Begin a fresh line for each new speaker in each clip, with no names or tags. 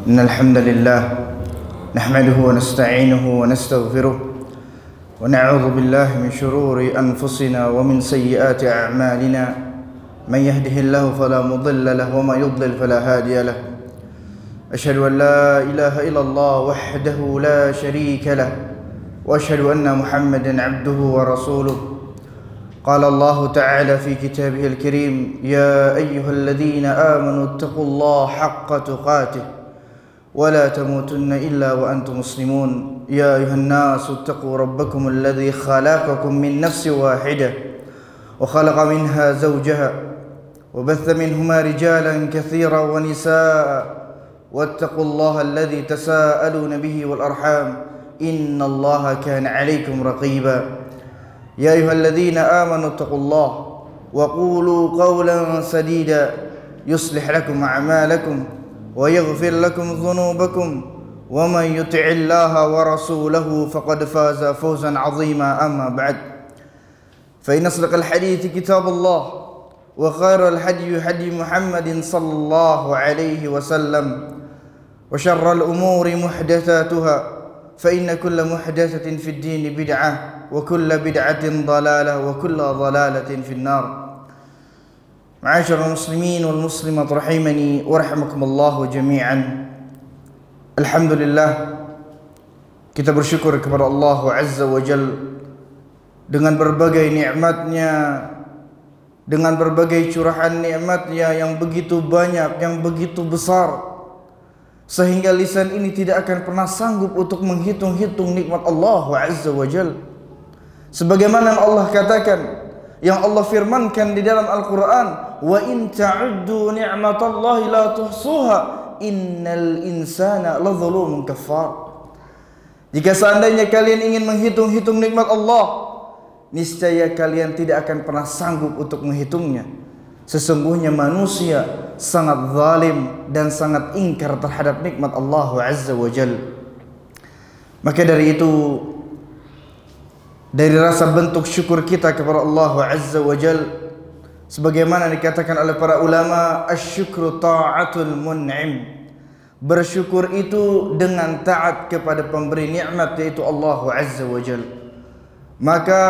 إن الحمد لله نحمده ونستعينه ونستغفره ونعوذ بالله من شرور أنفسنا ومن سيئات أعمالنا من يهده الله فلا مضل له وما يضلل فلا هادي له أشهد أن لا إله إلا الله وحده لا شريك له وأشهد أن محمدا عبده ورسوله قال الله تعالى في كتابه الكريم يا أيها الذين آمنوا اتقوا الله حق تقاته ولا تموتن إلا وأنتم مسلمون يا أيها الناس اتقوا ربكم الذي خلقكم من نفس واحدة وخلق منها زوجها وبث منهما رجالا كثيرا ونساء واتقوا الله الذي تساءلون به والأرحام إن الله كان عليكم رقيبا يا أيها الذين آمنوا اتقوا الله وقولوا قولا سديدا يصلح لكم أعمالكم ويغفر لكم ذنوبكم ومن يطع الله ورسوله فقد فاز فوزا عظيما أما بعد فإن أصدق الحديث كتاب الله وخير الهدي هدي محمد صلى الله عليه وسلم وشر الأمور محدثاتها فإن كل محدثة في الدين بدعة وكل بدعة ضلالة وكل ضلالة في النار. Ma'asyiral muslimin wal muslimat rahimani wa rahimakumullah jami'an. Alhamdulillah, kita bersyukur kepada Allah Azza wa Jalla dengan berbagai nikmatnya, dengan berbagai curahan nikmatnya yang begitu banyak, yang begitu besar, sehingga lisan ini tidak akan pernah sanggup untuk menghitung-hitung nikmat Allah Azza wa Jalla. Sebagaimana Allah katakan, yang Allah firmankan di dalam Al-Quran, wa in ta'uddu ni'matallahi la tuhsuha innal insana ladzalumun kafar. Jika seandainya kalian ingin menghitung-hitung nikmat Allah, niscaya kalian tidak akan pernah sanggup untuk menghitungnya. Sesungguhnya manusia sangat zalim dan sangat ingkar terhadap nikmat Allah Azza wa Jalla. Maka dari itu, dari rasa bentuk syukur kita kepada Allah Azza wa Jalla, sebagaimana dikatakan oleh para ulama, asyukru ta'atul mun'im. Bersyukur itu dengan taat kepada pemberi nikmat, yaitu Allah Azza wa Jalla. Maka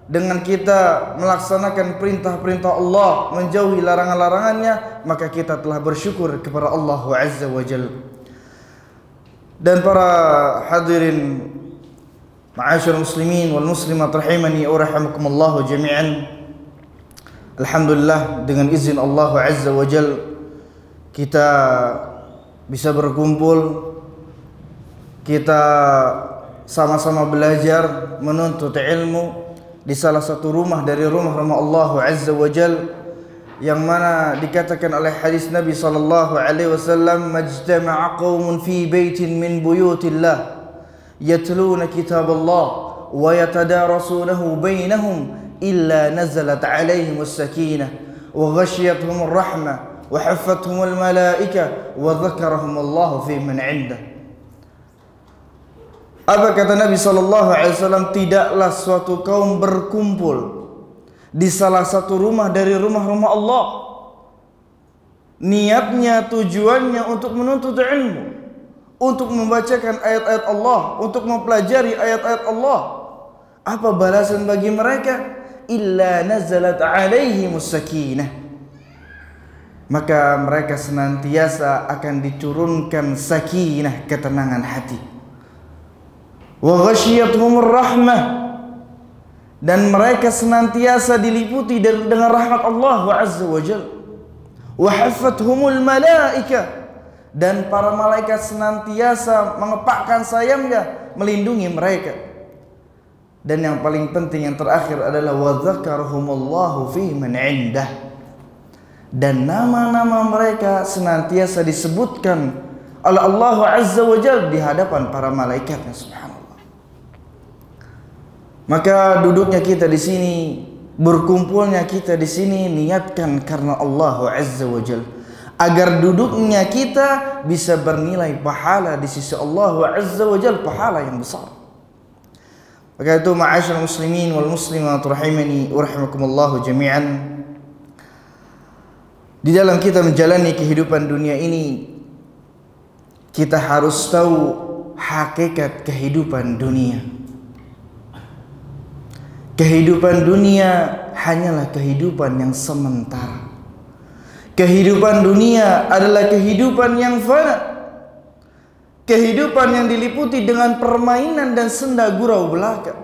dengan kita melaksanakan perintah-perintah Allah, menjauhi larangan-larangannya, maka kita telah bersyukur kepada Allah Azza wa Jalla. Dan para hadirin, ma'asyiral muslimin wal muslimat rahimani wa rahimakumullah jami'an. Alhamdulillah, dengan izin Allah Azza wa Jalla kita bisa berkumpul, kita sama-sama belajar menuntut ilmu di salah satu rumah dari rumah-rumah Allah Azza wa Jalla, yang mana dikatakan oleh hadis Nabi sallallahu alaihi wasallam, majtama'a qaumun fi baitin min buyutillah yatluna kitaballah wa yatadarasunahu bainahum illa nazalat alaihim as-sakinah wa ghashiyatuhum ar-rahmah wa haffathum al-malaikah wa dzakarahum Allah fi man 'indah. Apa kata Nabi sallallahu alaihi wasallam? Tidaklah suatu kaum berkumpul di salah satu rumah dari rumah-rumah Allah, niatnya, tujuannya untuk menuntut ilmu, untuk membacakan ayat-ayat Allah, untuk mempelajari ayat-ayat Allah. Apa balasan bagi mereka? Illa nazalat alaihimus sakinah. Maka mereka senantiasa akan diturunkan sakinah, ketenangan hati. Wa ghashiyatuhumur rahmah, dan mereka senantiasa diliputi dengan rahmat Allah Azza wa Jalla. Wa haffathumul malaikah, dan para malaikat senantiasa mengepakkan sayapnya melindungi mereka. Dan yang paling penting, yang terakhir adalah wa dzakarahumullahu fi man 'indah, dan nama-nama mereka senantiasa disebutkan oleh Allah Azza wa Jalla di hadapan para malaikatnya. Subhanallah. Maka duduknya kita di sini, berkumpulnya kita di sini, niatkan karena Allah Azza wa Jalla, agar duduknya kita bisa bernilai pahala di sisi Allah Azza wa Jalla, pahala yang besar. Maka itu, ma'asyiral muslimin wal muslimat rahimani wa rahimakumullah jami'an, di dalam kita menjalani kehidupan dunia ini, kita harus tahu hakikat kehidupan dunia. Kehidupan dunia hanyalah kehidupan yang sementara. Kehidupan dunia adalah kehidupan yang fana. Kehidupan yang diliputi dengan permainan dan senda gurau belaka.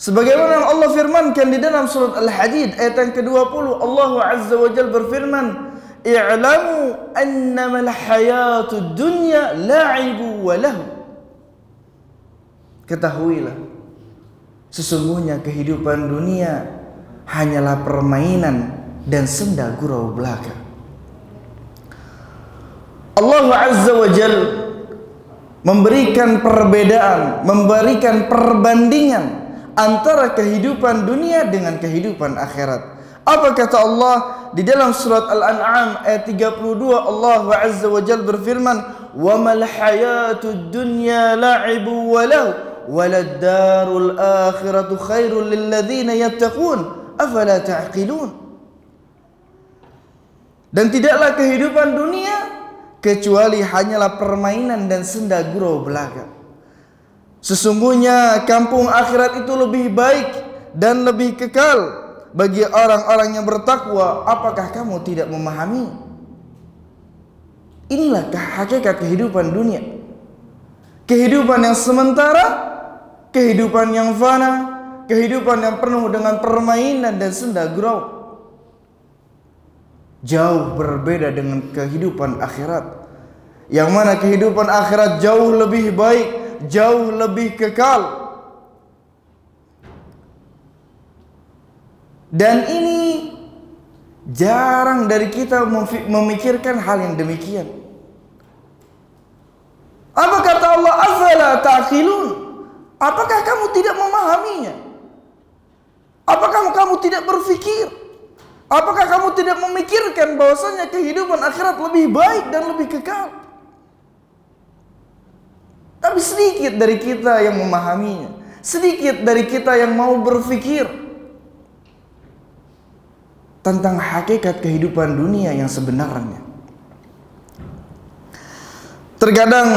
Sebagaimana Allah firmankan di dalam surat Al-Hadid ayat yang ke-20, Allah Azza wa Jalla berfirman, "I'lamu annamal hayatud dunya la'ibu wa lahu." Ketahuilah, sesungguhnya kehidupan dunia hanyalah permainan dan senda gurau belaka. Allah Azza wa Jalla memberikan perbedaan, memberikan perbandingan antara kehidupan dunia dengan kehidupan akhirat. Apa kata Allah di dalam surat Al-An'am ayat 32? Allah Azza wa Jalla berfirman, "Wa mal hayatud dunya la'ibu wa lahu walad darul akhiratu khairul lil ladzina yattaqun afala ta'qilun." Dan tidaklah kehidupan dunia kecuali hanyalah permainan dan senda gurau belaka. Sesungguhnya kampung akhirat itu lebih baik dan lebih kekal bagi orang-orang yang bertakwa. Apakah kamu tidak memahami? Inilah hakikat kehidupan dunia. Kehidupan yang sementara, kehidupan yang fana, kehidupan yang penuh dengan permainan dan senda gurau. Jauh berbeda dengan kehidupan akhirat, yang mana kehidupan akhirat jauh lebih baik, jauh lebih kekal. Dan ini jarang dari kita memikirkan hal yang demikian. Apa kata Allah? Afala ta'qilun? Apakah kamu tidak memahaminya? Apakah kamu tidak berpikir? Apakah kamu tidak memikirkan bahwasanya kehidupan akhirat lebih baik dan lebih kekal? Tapi sedikit dari kita yang memahaminya. Sedikit dari kita yang mau berpikir tentang hakikat kehidupan dunia yang sebenarnya. Terkadang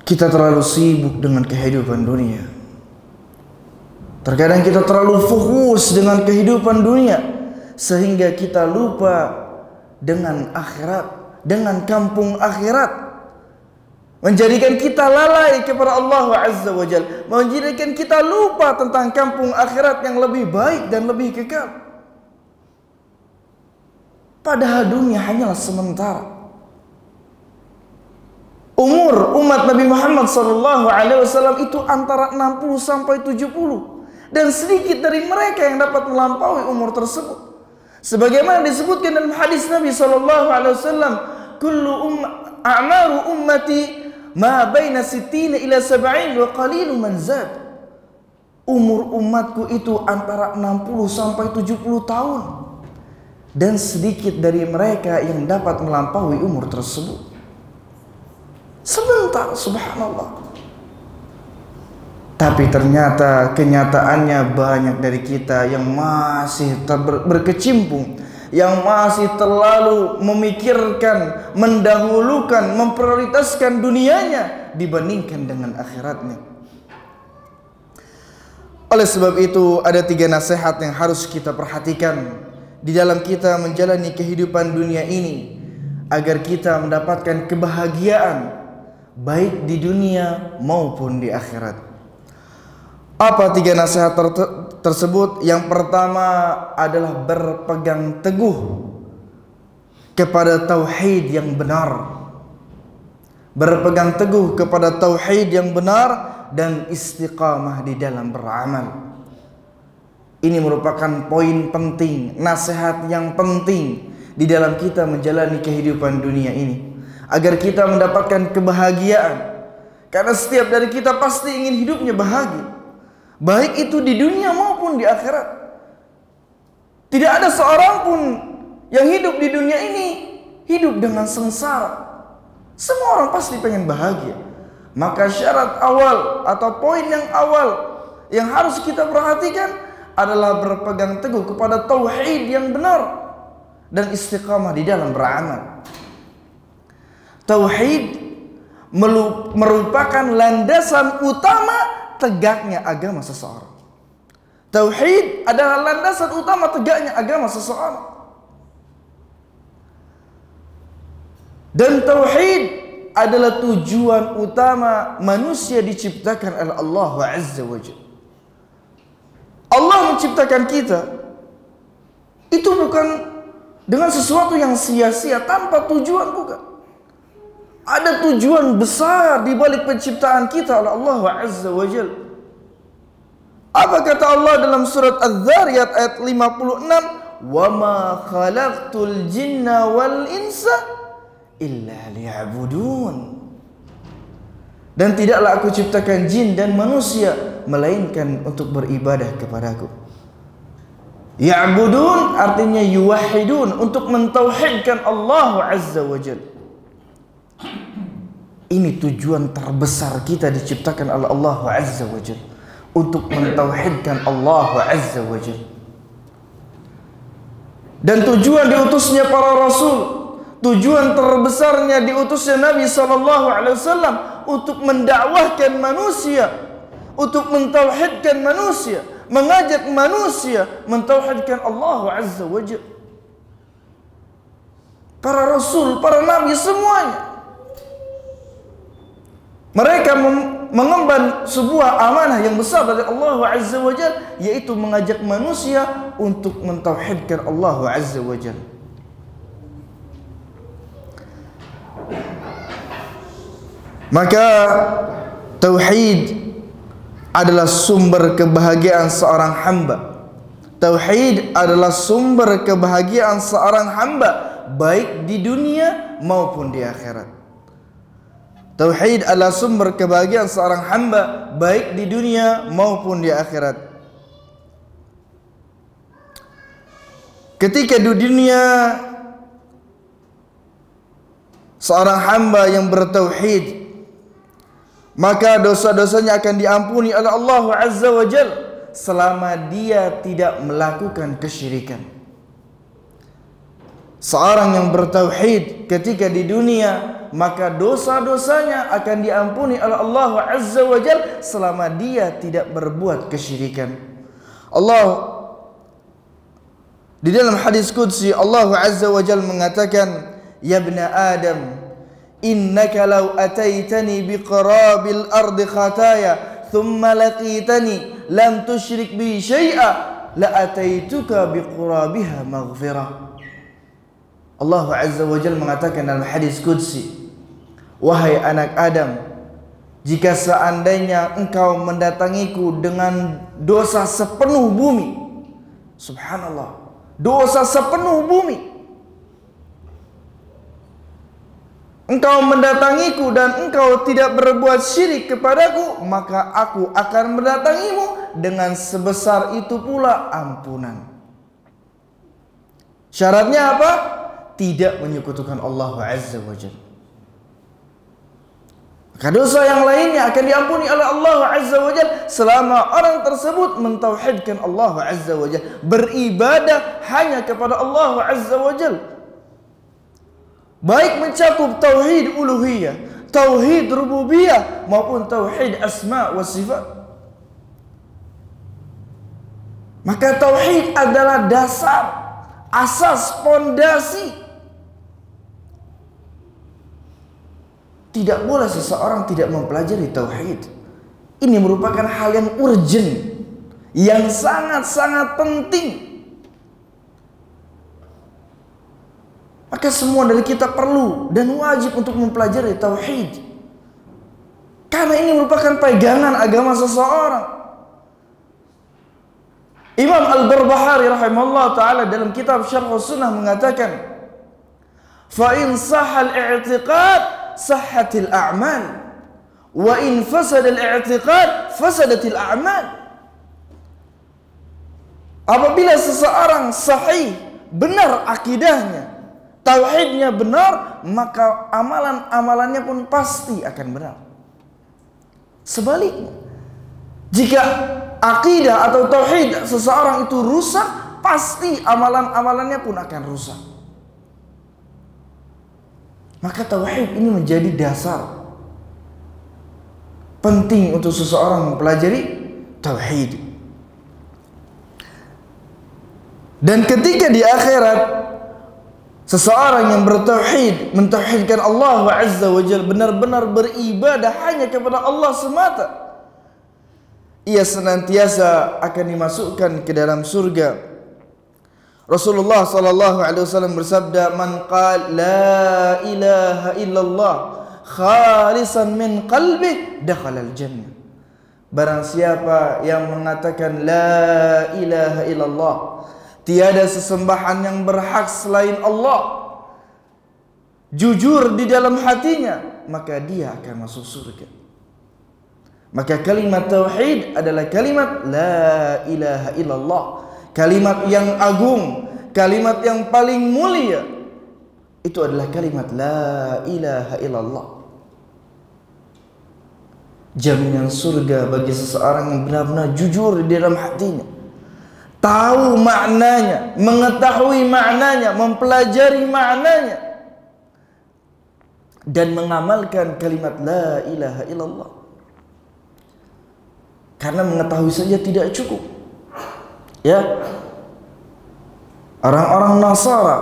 kita terlalu sibuk dengan kehidupan dunia. Terkadang kita terlalu fokus dengan kehidupan dunia sehingga kita lupa dengan akhirat, dengan kampung akhirat. Menjadikan kita lalai kepada Allah Azza wa Jalla, menjadikan kita lupa tentang kampung akhirat yang lebih baik dan lebih kekal. Padahal dunia hanyalah sementara. Umur umat Nabi Muhammad SAW itu antara 60 sampai 70. Dan sedikit dari mereka yang dapat melampaui umur tersebut. Sebagaimana disebutkan dalam hadis Nabi SAW, "Kullu a'maru ummati ma baina 60 ila 70 wa qalilu man zad." Umur umatku itu antara 60 sampai 70 tahun. Dan sedikit dari mereka yang dapat melampaui umur tersebut. Sebentar, subhanallah. Tapi ternyata kenyataannya banyak dari kita yang masih berkecimpung, yang masih terlalu memikirkan, mendahulukan, memprioritaskan dunianya dibandingkan dengan akhiratnya. Oleh sebab itu ada 3 nasihat yang harus kita perhatikan di dalam kita menjalani kehidupan dunia ini agar kita mendapatkan kebahagiaan baik di dunia maupun di akhirat. Apa 3 nasihat tersebut? Yang pertama adalah berpegang teguh kepada tauhid yang benar. Berpegang teguh kepada tauhid yang benar dan istiqamah di dalam beramal. Ini merupakan poin penting, nasihat yang penting di dalam kita menjalani kehidupan dunia ini, agar kita mendapatkan kebahagiaan. Karena setiap dari kita pasti ingin hidupnya bahagia, baik itu di dunia maupun di akhirat. Tidak ada seorang pun yang hidup di dunia ini hidup dengan sengsara. Semua orang pasti pengen bahagia. Maka syarat awal atau poin yang awal yang harus kita perhatikan adalah berpegang teguh kepada tauhid yang benar dan istiqamah di dalam beramal. Tauhid merupakan landasan utama tegaknya agama seseorang. Tauhid adalah landasan utama tegaknya agama seseorang. Dan tauhid adalah tujuan utama manusia diciptakan oleh Allah Azza wa Jalla. Allah menciptakan kita itu bukan dengan sesuatu yang sia-sia tanpa tujuan, bukan. Ada tujuan besar di balik penciptaan kita oleh Allah Azza wa Jalla. Apa kata Allah dalam surat Az-Zariyat ayat 56? "Wa ma khalaqtul jinna wal insa illa liya'budun." Dan tidaklah aku ciptakan jin dan manusia melainkan untuk beribadah kepadaku. Ya'budun artinya yuwahhidun, untuk mentauhidkan Allah Azza wa Jalla. Ini tujuan terbesar kita diciptakan oleh Allah Azza wa Jalla, untuk mentauhidkan Allah Azza wa Jalla. Dan tujuan diutusnya para rasul, tujuan terbesarnya diutusnya Nabi SAW untuk mendakwahkan manusia, untuk mentauhidkan manusia, mengajak manusia mentauhidkan Allah Azza wa Jalla. Para rasul, para nabi semuanya mereka mengemban sebuah amanah yang besar dari Allah Azza wa Jalla, yaitu mengajak manusia untuk mentauhidkan Allah Azza wa Jalla. Maka tauhid adalah sumber kebahagiaan seorang hamba. Tauhid adalah sumber kebahagiaan seorang hamba, baik di dunia maupun di akhirat. Tauhid adalah sumber kebahagiaan seorang hamba, baik di dunia maupun di akhirat. Ketika di dunia seorang hamba yang bertauhid, maka dosa-dosanya akan diampuni oleh Allah Azza wa Jalla selama dia tidak melakukan kesyirikan. Seorang yang bertauhid ketika di dunia, maka dosa-dosanya akan diampuni oleh Allah Azza wa Jalla selama dia tidak berbuat kesyirikan. Allah di dalam hadis qudsi, Allah Azza wa Jalla mengatakan, "Ya ibna Adam, innaka law ataitani biqarabil ardi khataya thumma laqitani lam tusyrik bi syai'a la ataituka biqurabiha maghfirah." Allah Azza wa Jalla mengatakan dalam hadis qudsi, "Wahai anak Adam, jika seandainya engkau mendatangiku dengan dosa sepenuh bumi," subhanallah, dosa sepenuh bumi, engkau mendatangiku dan engkau tidak berbuat syirik kepadaku, maka aku akan mendatangimu dengan sebesar itu pula ampunan. Syaratnya apa? Tidak menyekutukan Allah Azza wa Jalla. Maka dosa yang lainnya akan diampuni oleh Allah Azza wa Jalla selama orang tersebut mentauhidkan Allah Azza wa Jalla, beribadah hanya kepada Allah Azza wa Jalla, baik mencakup tauhid uluhiyah, tauhid rububiyah maupun tauhid asma wa sifat. Maka tauhid adalah dasar, asas, pondasi. Tidak boleh seseorang tidak mempelajari tauhid. Ini merupakan hal yang urgent, yang sangat-sangat penting. Maka semua dari kita perlu dan wajib untuk mempelajari tauhid, karena ini merupakan pegangan agama seseorang. Imam Al-Barbahari rahimahullah ta'ala dalam kitab Syarh Sunnah mengatakan, "Fa in sahal i'tiqad sahhatil a'mal, wa in fasada al-i'tiqad fasadatil a'mal." Apabila seseorang sahih, benar akidahnya, tauhidnya benar, maka amalan-amalannya pun pasti akan benar. Sebaliknya, jika akidah atau tauhid seseorang itu rusak, pasti amalan-amalannya pun akan rusak. Maka tauhid ini menjadi dasar penting untuk seseorang mempelajari tauhid. Dan ketika di akhirat seseorang yang bertauhid, mentauhidkan Allah Azza wa Jalla, benar-benar beribadah hanya kepada Allah semata, ia senantiasa akan dimasukkan ke dalam surga. Rasulullah sallallahu alaihi wasallam bersabda, "Man qala la ilaha illallah khalisan min qalbi dakhala al-jannah." Barang siapa yang mengatakan la ilaha illallah, tiada sesembahan yang berhak selain Allah, jujur di dalam hatinya, maka dia akan masuk surga. Maka kalimat tauhid adalah kalimat la ilaha illallah, kalimat yang agung, kalimat yang paling mulia. Itu adalah kalimat la ilaha illallah. Jaminan surga bagi seseorang yang benar-benar jujur di dalam hatinya, tahu maknanya, mengetahui maknanya, mempelajari maknanya, dan mengamalkan kalimat la ilaha illallah. Karena mengetahui saja tidak cukup. Ya, orang-orang Nasara,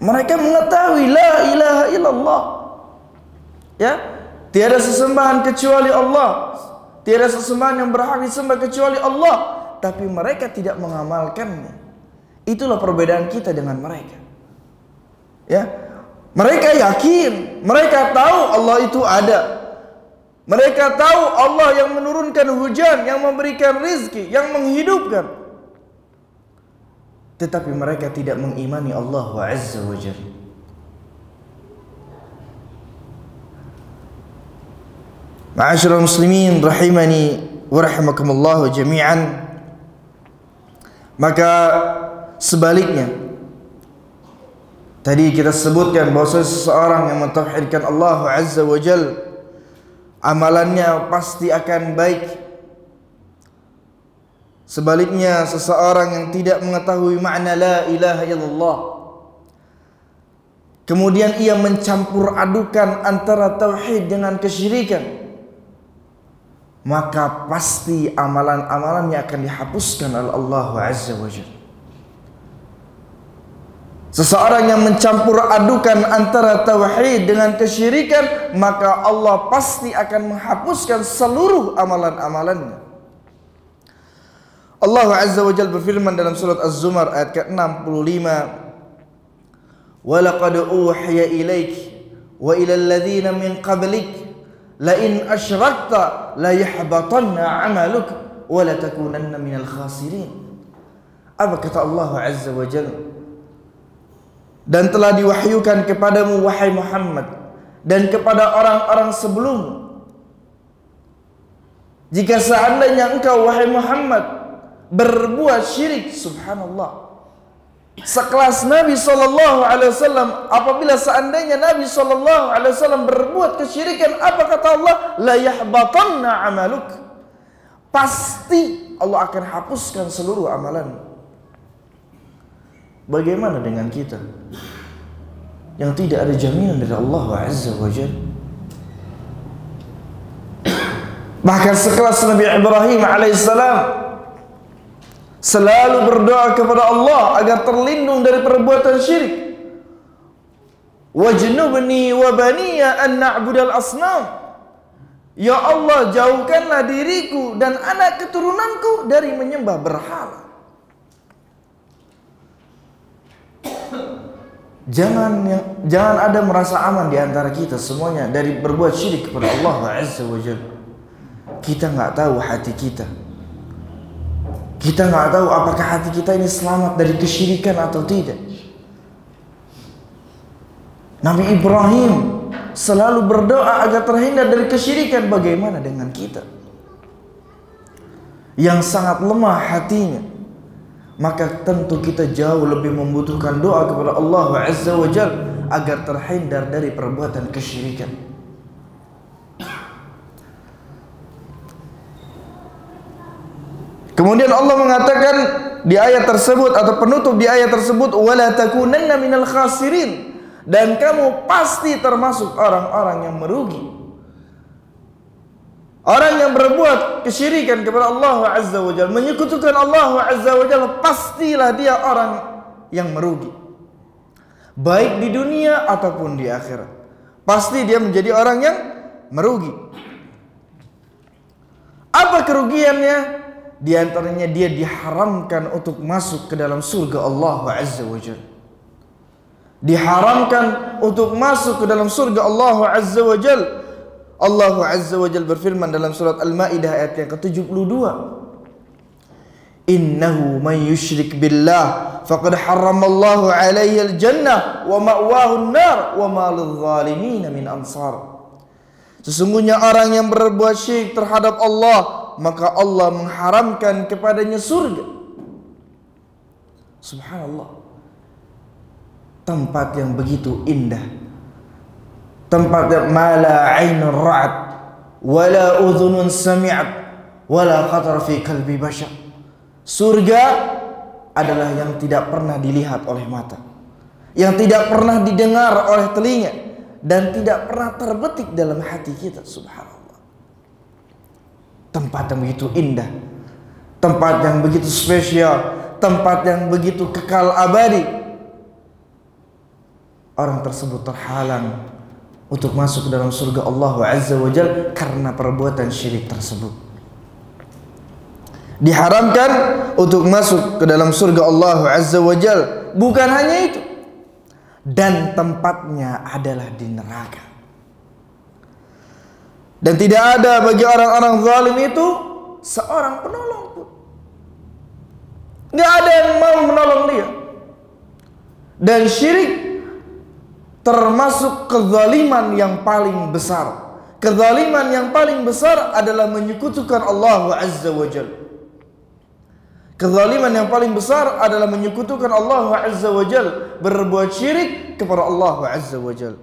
mereka mengetahui la ilaha illallah. Ya, tiada sesembahan kecuali Allah, tiada sesembahan yang berhak disembah kecuali Allah, tapi mereka tidak mengamalkannya. Itulah perbedaan kita dengan mereka. Ya, mereka yakin, mereka tahu Allah itu ada. Mereka tahu Allah yang menurunkan hujan, yang memberikan rizki, yang menghidupkan. Tetapi mereka tidak mengimani Allah Azza wa Jalla. Ma'asyiral muslimin rahimani wa rahimakumullah jami'an. Maka sebaliknya, tadi kita sebutkan bahwa seseorang yang mentauhidkan Allah Azza wa Jalla, amalannya pasti akan baik. Sebaliknya, seseorang yang tidak mengetahui makna la ilaha illallah, kemudian ia mencampur adukan antara tauhid dengan kesyirikan, maka pasti amalan-amalannya akan dihapuskan oleh Allah Azza wa Jalla. Seseorang yang mencampur adukan antara tauhid dengan kesyirikan, maka Allah pasti akan menghapuskan seluruh amalan-amalannya. Allah Azza wa Jalla berfirman dalam surat Az-Zumar ayat ke-65, "Wa laqad uhiya ilaik wa ila alladhina min qablik la in asyrakta la yahbatanna 'amaluk wa la takunanna minal khasirin." Apa kata Allah Azza wa Jalla? Dan telah diwahyukan kepadamu wahai Muhammad, dan kepada orang-orang sebelummu, jika seandainya engkau wahai Muhammad berbuat syirik, subhanallah, sekelas Nabi SAW, apabila seandainya Nabi SAW berbuat kesyirikan, apa kata Allah? La yahbatanna amaluk, pasti Allah akan hapuskan seluruh amalan. Bagaimana dengan kita yang tidak ada jaminan dari Allah Azza wa Jalla? Bahkan sekelas Nabi Ibrahim alaihissalam selalu berdoa kepada Allah agar terlindung dari perbuatan syirik. Wajnubni wa baniya an na'budal asnam. Ya Allah, jauhkanlah diriku dan anak keturunanku dari menyembah berhala. Jangan ada merasa aman di antara kita semuanya dari berbuat syirik kepada Allah Azza wa Jalla. Kita nggak tahu hati kita. Kita nggak tahu apakah hati kita ini selamat dari kesyirikan atau tidak. Nabi Ibrahim selalu berdoa agar terhindar dari kesyirikan. Bagaimana dengan kita yang sangat lemah hatinya? Maka tentu kita jauh lebih membutuhkan doa kepada Allah Azza wa Jalla agar terhindar dari perbuatan kesyirikan. Kemudian Allah mengatakan di ayat tersebut, atau penutup di ayat tersebut, wala takunanna minal khasirin, dan kamu pasti termasuk orang-orang yang merugi. Orang yang berbuat kesyirikan kepada Allah Azza wa Jalla, menyekutukan Allah Azza wa Jalla, pastilah dia orang yang merugi, baik di dunia ataupun di akhirat. Pasti dia menjadi orang yang merugi. Apa kerugiannya? Di antaranya dia diharamkan untuk masuk ke dalam surga Allah Azza wa Jalla. Diharamkan untuk masuk ke dalam surga Allah Azza wa Jalla. Allah Azza wa Jalla berfirman dalam surat Al-Maidah ayat yang ke-72. Innahu man yusyrik billah faqad harramallahu alaihi al-jannah wa ma'wahu an-nar wa ma lidh-dhalimin min ansar. Sesungguhnya orang yang berbuat syirik terhadap Allah, maka Allah mengharamkan kepadanya surga. Subhanallah. Tempat yang begitu indah, tempat yang mala ainun ra'at wala udhunun sami'at wala khatar fi qalbi bashar. Surga adalah yang tidak pernah dilihat oleh mata, yang tidak pernah didengar oleh telinga, dan tidak pernah terbetik dalam hati kita. Subhanallah. Tempat yang begitu indah, tempat yang begitu spesial, tempat yang begitu kekal abadi. Orang tersebut terhalang untuk masuk ke dalam surga Allah Azza wa Jalla karena perbuatan syirik tersebut. Diharamkan untuk masuk ke dalam surga Allah Azza wa Jalla. Bukan hanya itu, dan tempatnya adalah di neraka. Dan tidak ada bagi orang-orang zalim itu seorang penolong pun. Tidak ada yang mau menolong dia. Dan syirik termasuk kezaliman yang paling besar. Kezaliman yang paling besar adalah menyekutukan Allah Azza wa Jalla. Kezaliman yang paling besar adalah menyekutukan Allah Azza wa Jalla, berbuat syirik kepada Allah Azza wa Jalla.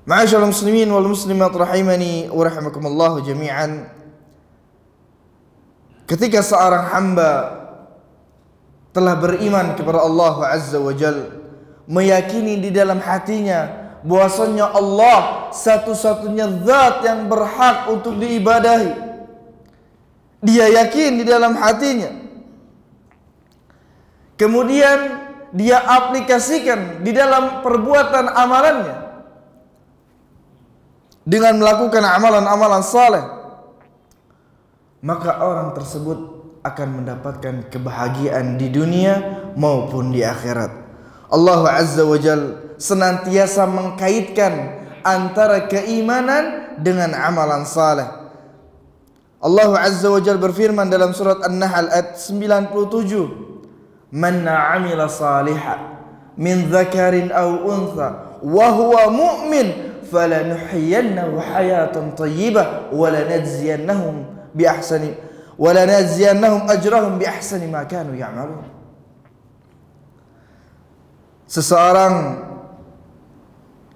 Ma'asyiral muslimin wal muslimat rahimani wa rahimakumullah jami'an. Ketika seorang hamba telah beriman kepada Allah Azza wa Jalla, meyakini di dalam hatinya bahwasanya Allah satu-satunya zat yang berhak untuk diibadahi, dia yakin di dalam hatinya, kemudian dia aplikasikan di dalam perbuatan amalannya dengan melakukan amalan-amalan saleh, maka orang tersebut akan mendapatkan kebahagiaan di dunia maupun di akhirat. Allah Azza wa Jalla senantiasa mengkaitkan antara keimanan dengan amalan saleh. Allah Azza wa Jalla berfirman dalam surat An-Nahl ayat 97, "Man 'amila salihan min dzakarin aw untha wa huwa mu'min falanuhyiyannahu hayatan thayyibah wa lanajziyannahum ajrahum bi ahsani ma kanu ya'malun." Seseorang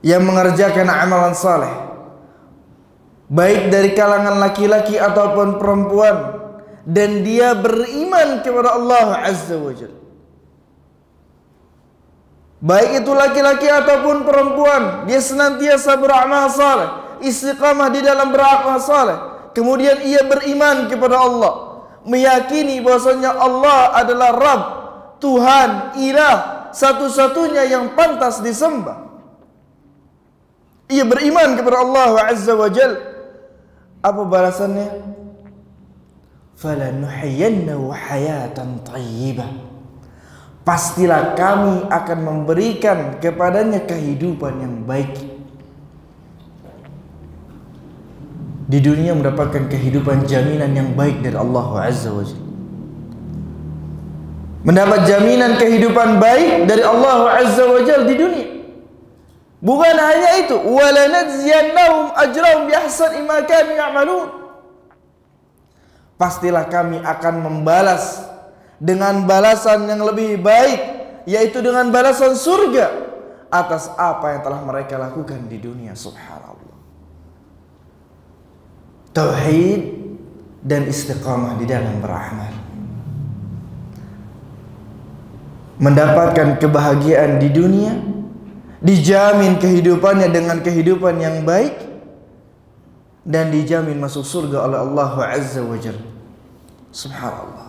yang mengerjakan amalan saleh, baik dari kalangan laki-laki ataupun perempuan, dan dia beriman kepada Allah Azza wa Jalla, baik itu laki-laki ataupun perempuan, dia senantiasa beramal saleh, istiqamah di dalam beramal saleh, kemudian ia beriman kepada Allah, meyakini bahwasanya Allah adalah Rabb, Tuhan, Ilah, satu-satunya yang pantas disembah. Ia beriman kepada Allah Azza wa Jalla. Apa balasannya? Falanuhyiyannahu hayatan thayyibah. Pastilah kami akan memberikan kepadanya kehidupan yang baik. Di dunia mendapatkan kehidupan jaminan yang baik dari Allah Azza wa Jalla. Mendapat jaminan kehidupan baik dari Allah Azza wa Jalla di dunia. Bukan hanya itu, walanajziyannahum ajrahum biahsani ma kanu ya'malun. Pastilah kami akan membalas dengan balasan yang lebih baik, yaitu dengan balasan surga atas apa yang telah mereka lakukan di dunia. Subhanallah. Tauhid dan istiqamah di dalam beramal. mendapatkan kebahagiaan di dunia, dijamin kehidupannya dengan kehidupan yang baik, dan dijamin masuk surga oleh Allah Azza wa Jalla. Subhanallah.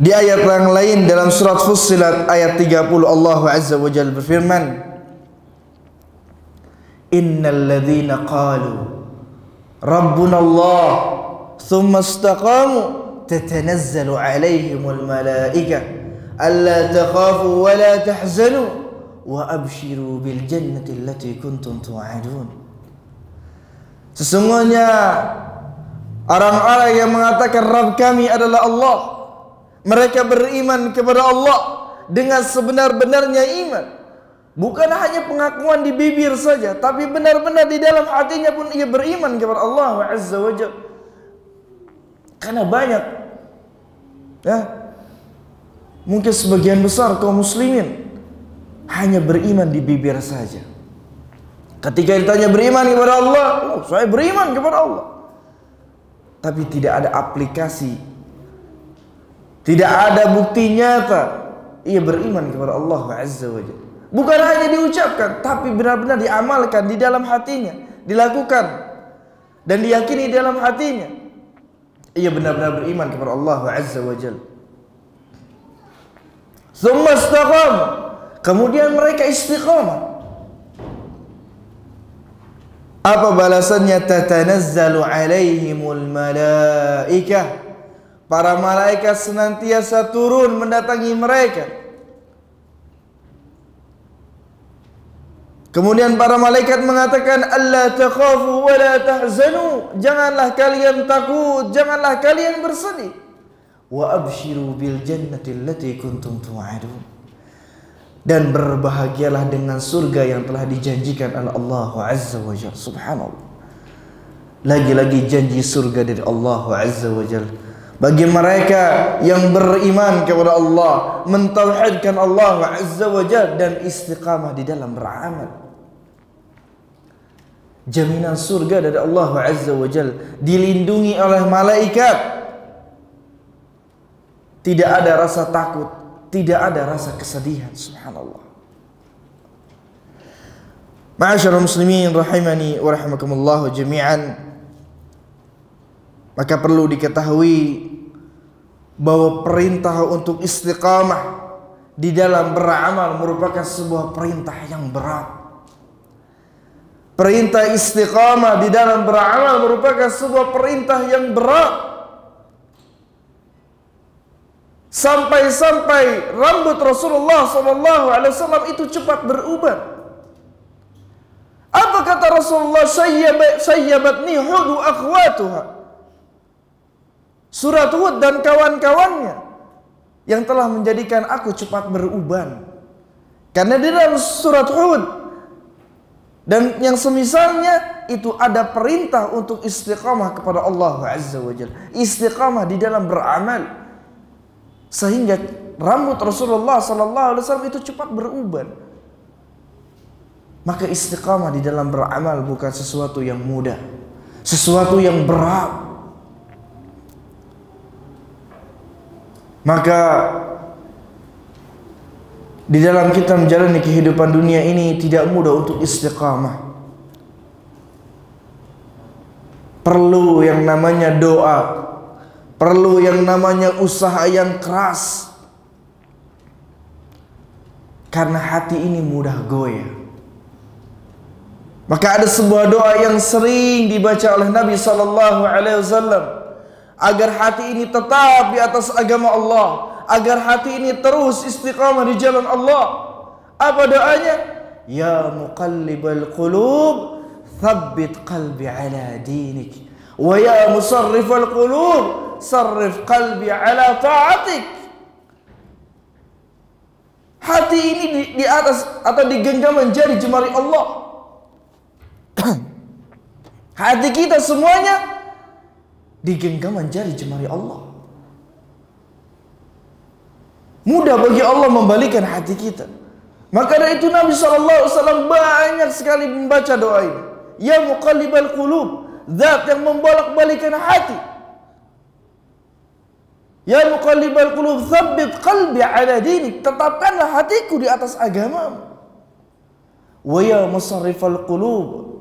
Di ayat yang lain dalam surat Fussilat ayat 30 Allah Azza wa Jalla berfirman, Innal ladzina qalu Rabbuna Allah thumma istaqamu tatanazzalu alaihimul malaikah alla takhafu wa la tahzanu wa abshiru bil jannati allati kuntum tu'adun. Sesungguhnya orang-orang yang mengatakan Rabb kami adalah Allah, mereka beriman kepada Allah dengan sebenar-benarnya iman. Bukan hanya pengakuan di bibir saja, tapi benar-benar di dalam hatinya pun ia beriman kepada Allah Azza wa Jalla. Karena banyak, ya, mungkin sebagian besar kaum muslimin hanya beriman di bibir saja. Ketika ditanya beriman kepada Allah, oh, saya beriman kepada Allah, tapi tidak ada aplikasi, tidak ada bukti nyata ia beriman kepada Allah Azza wa Jalla. Bukan hanya diucapkan, tapi benar-benar diamalkan di dalam hatinya, dilakukan dan diyakini di dalam hatinya. Ia benar-benar beriman kepada Allah Azza wa Jalla. Tsumma istaqamu, kemudian mereka istiqamah. Apa balasannya? Tatanazzalu alaihimul malaikah, para malaikat senantiasa turun mendatangi mereka. Kemudian para malaikat mengatakan, alla takhafu wa la tahzanu, janganlah kalian takut, janganlah kalian bersedih. Wa abshiru bil jannati allati kuntum tu'adun, dan berbahagialah dengan surga yang telah dijanjikan oleh Allah Azza wa Jalla. Subhanallah. Lagi-lagi janji surga dari Allah Azza wa Jalla bagi mereka yang beriman kepada Allah, mentauhidkan Allah Azza wa Jalla dan istiqamah di dalam beramal. Jaminan surga dari Allah Azza wa Jalla, dilindungi oleh malaikat. Tidak ada rasa takut, tidak ada rasa kesedihan. Subhanallah. Ma'asyiral muslimin rahimani wa rahimakumullah jami'an. Maka perlu diketahui bahwa perintah untuk istiqamah di dalam beramal merupakan sebuah perintah yang berat. Perintah istiqamah di dalam beramal merupakan sebuah perintah yang berat. Sampai-sampai rambut Rasulullah SAW itu cepat beruban. Apa kata Rasulullah? Sayyabatni Hud wa akhwatuha. Surat Hud dan kawan-kawannya yang telah menjadikan aku cepat beruban. Karena di dalam surat Hud dan yang semisalnya itu ada perintah untuk istiqamah kepada Allah Azza wa Jalla, istiqamah di dalam beramal, sehingga rambut Rasulullah SAW itu cepat beruban. Maka istiqamah di dalam beramal bukan sesuatu yang mudah, sesuatu yang berat. Maka di dalam kita menjalani kehidupan dunia ini tidak mudah untuk istiqamah. Perlu yang namanya doa, perlu yang namanya usaha yang keras. Karena hati ini mudah goyah. Maka ada sebuah doa yang sering dibaca oleh Nabi SAW agar hati ini tetap di atas agama Allah, agar hati ini terus istiqamah di jalan Allah. Apa doanya? Ya muqallibal qulub, thabbit qalbi ala dinik, wa ya musarrifal qulub, sarrif qalbi ala ta'atik. Hati ini di atas atau di genggaman jari jemari Allah. Hati kita semuanya di genggaman jari jemari Allah. Mudah bagi Allah membalikan hati kita. Maka dari itu Nabi SAW banyak sekali membaca doa ini. Ya muqallibal qulub, zat yang membolak-balikan hati. Ya muqallibal qulub tsabbit qalbi ala dinik, tetapkanlah hatiku di atas agamamu. Wa ya musarrifal qulub,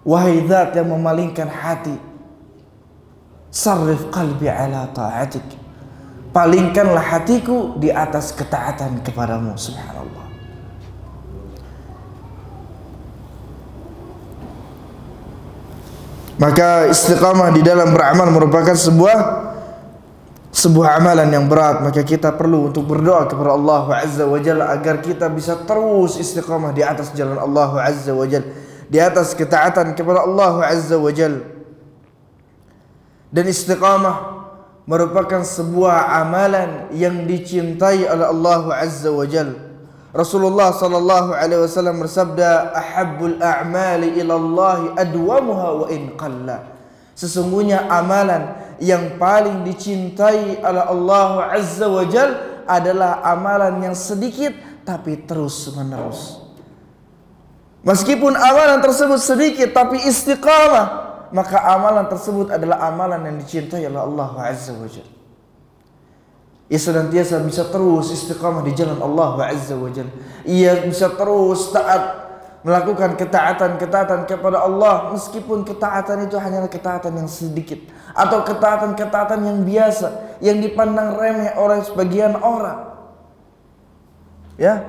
wahai zat yang memalingkan hati, sarrif qalbi ala ta'atik, palingkanlah hatiku di atas ketaatan kepadamu. Subhanallah. Maka istiqamah di dalam beramal merupakan sebuah amalan yang berat. Maka kita perlu untuk berdoa kepada Allah Azza wa Jalla agar kita bisa terus istiqamah di atas jalan Allah Azza wa Jalla, di atas ketaatan kepada Allah Azza wa Jalla. Dan istiqamah merupakan sebuah amalan yang dicintai oleh Allah Azza wa Jalla. Rasulullah sallallahu alaihi wasallam bersabda, "Ahabbul a'mali ila Allah adwamuha wa in qalla." Sesungguhnya amalan yang paling dicintai oleh Allah Azza wa Jalla adalah amalan yang sedikit tapi terus menerus. Meskipun amalan tersebut sedikit tapi istiqamah, maka amalan tersebut adalah amalan yang dicintai oleh Allah Azza wa Jalla. Ia senantiasa bisa terus istiqamah di jalan Allah Azza wa Jalla. Ia bisa terus taat, melakukan ketaatan-ketaatan kepada Allah, meskipun ketaatan itu hanyalah ketaatan yang sedikit atau ketaatan-ketaatan yang biasa, yang dipandang remeh oleh sebagian orang. Ya.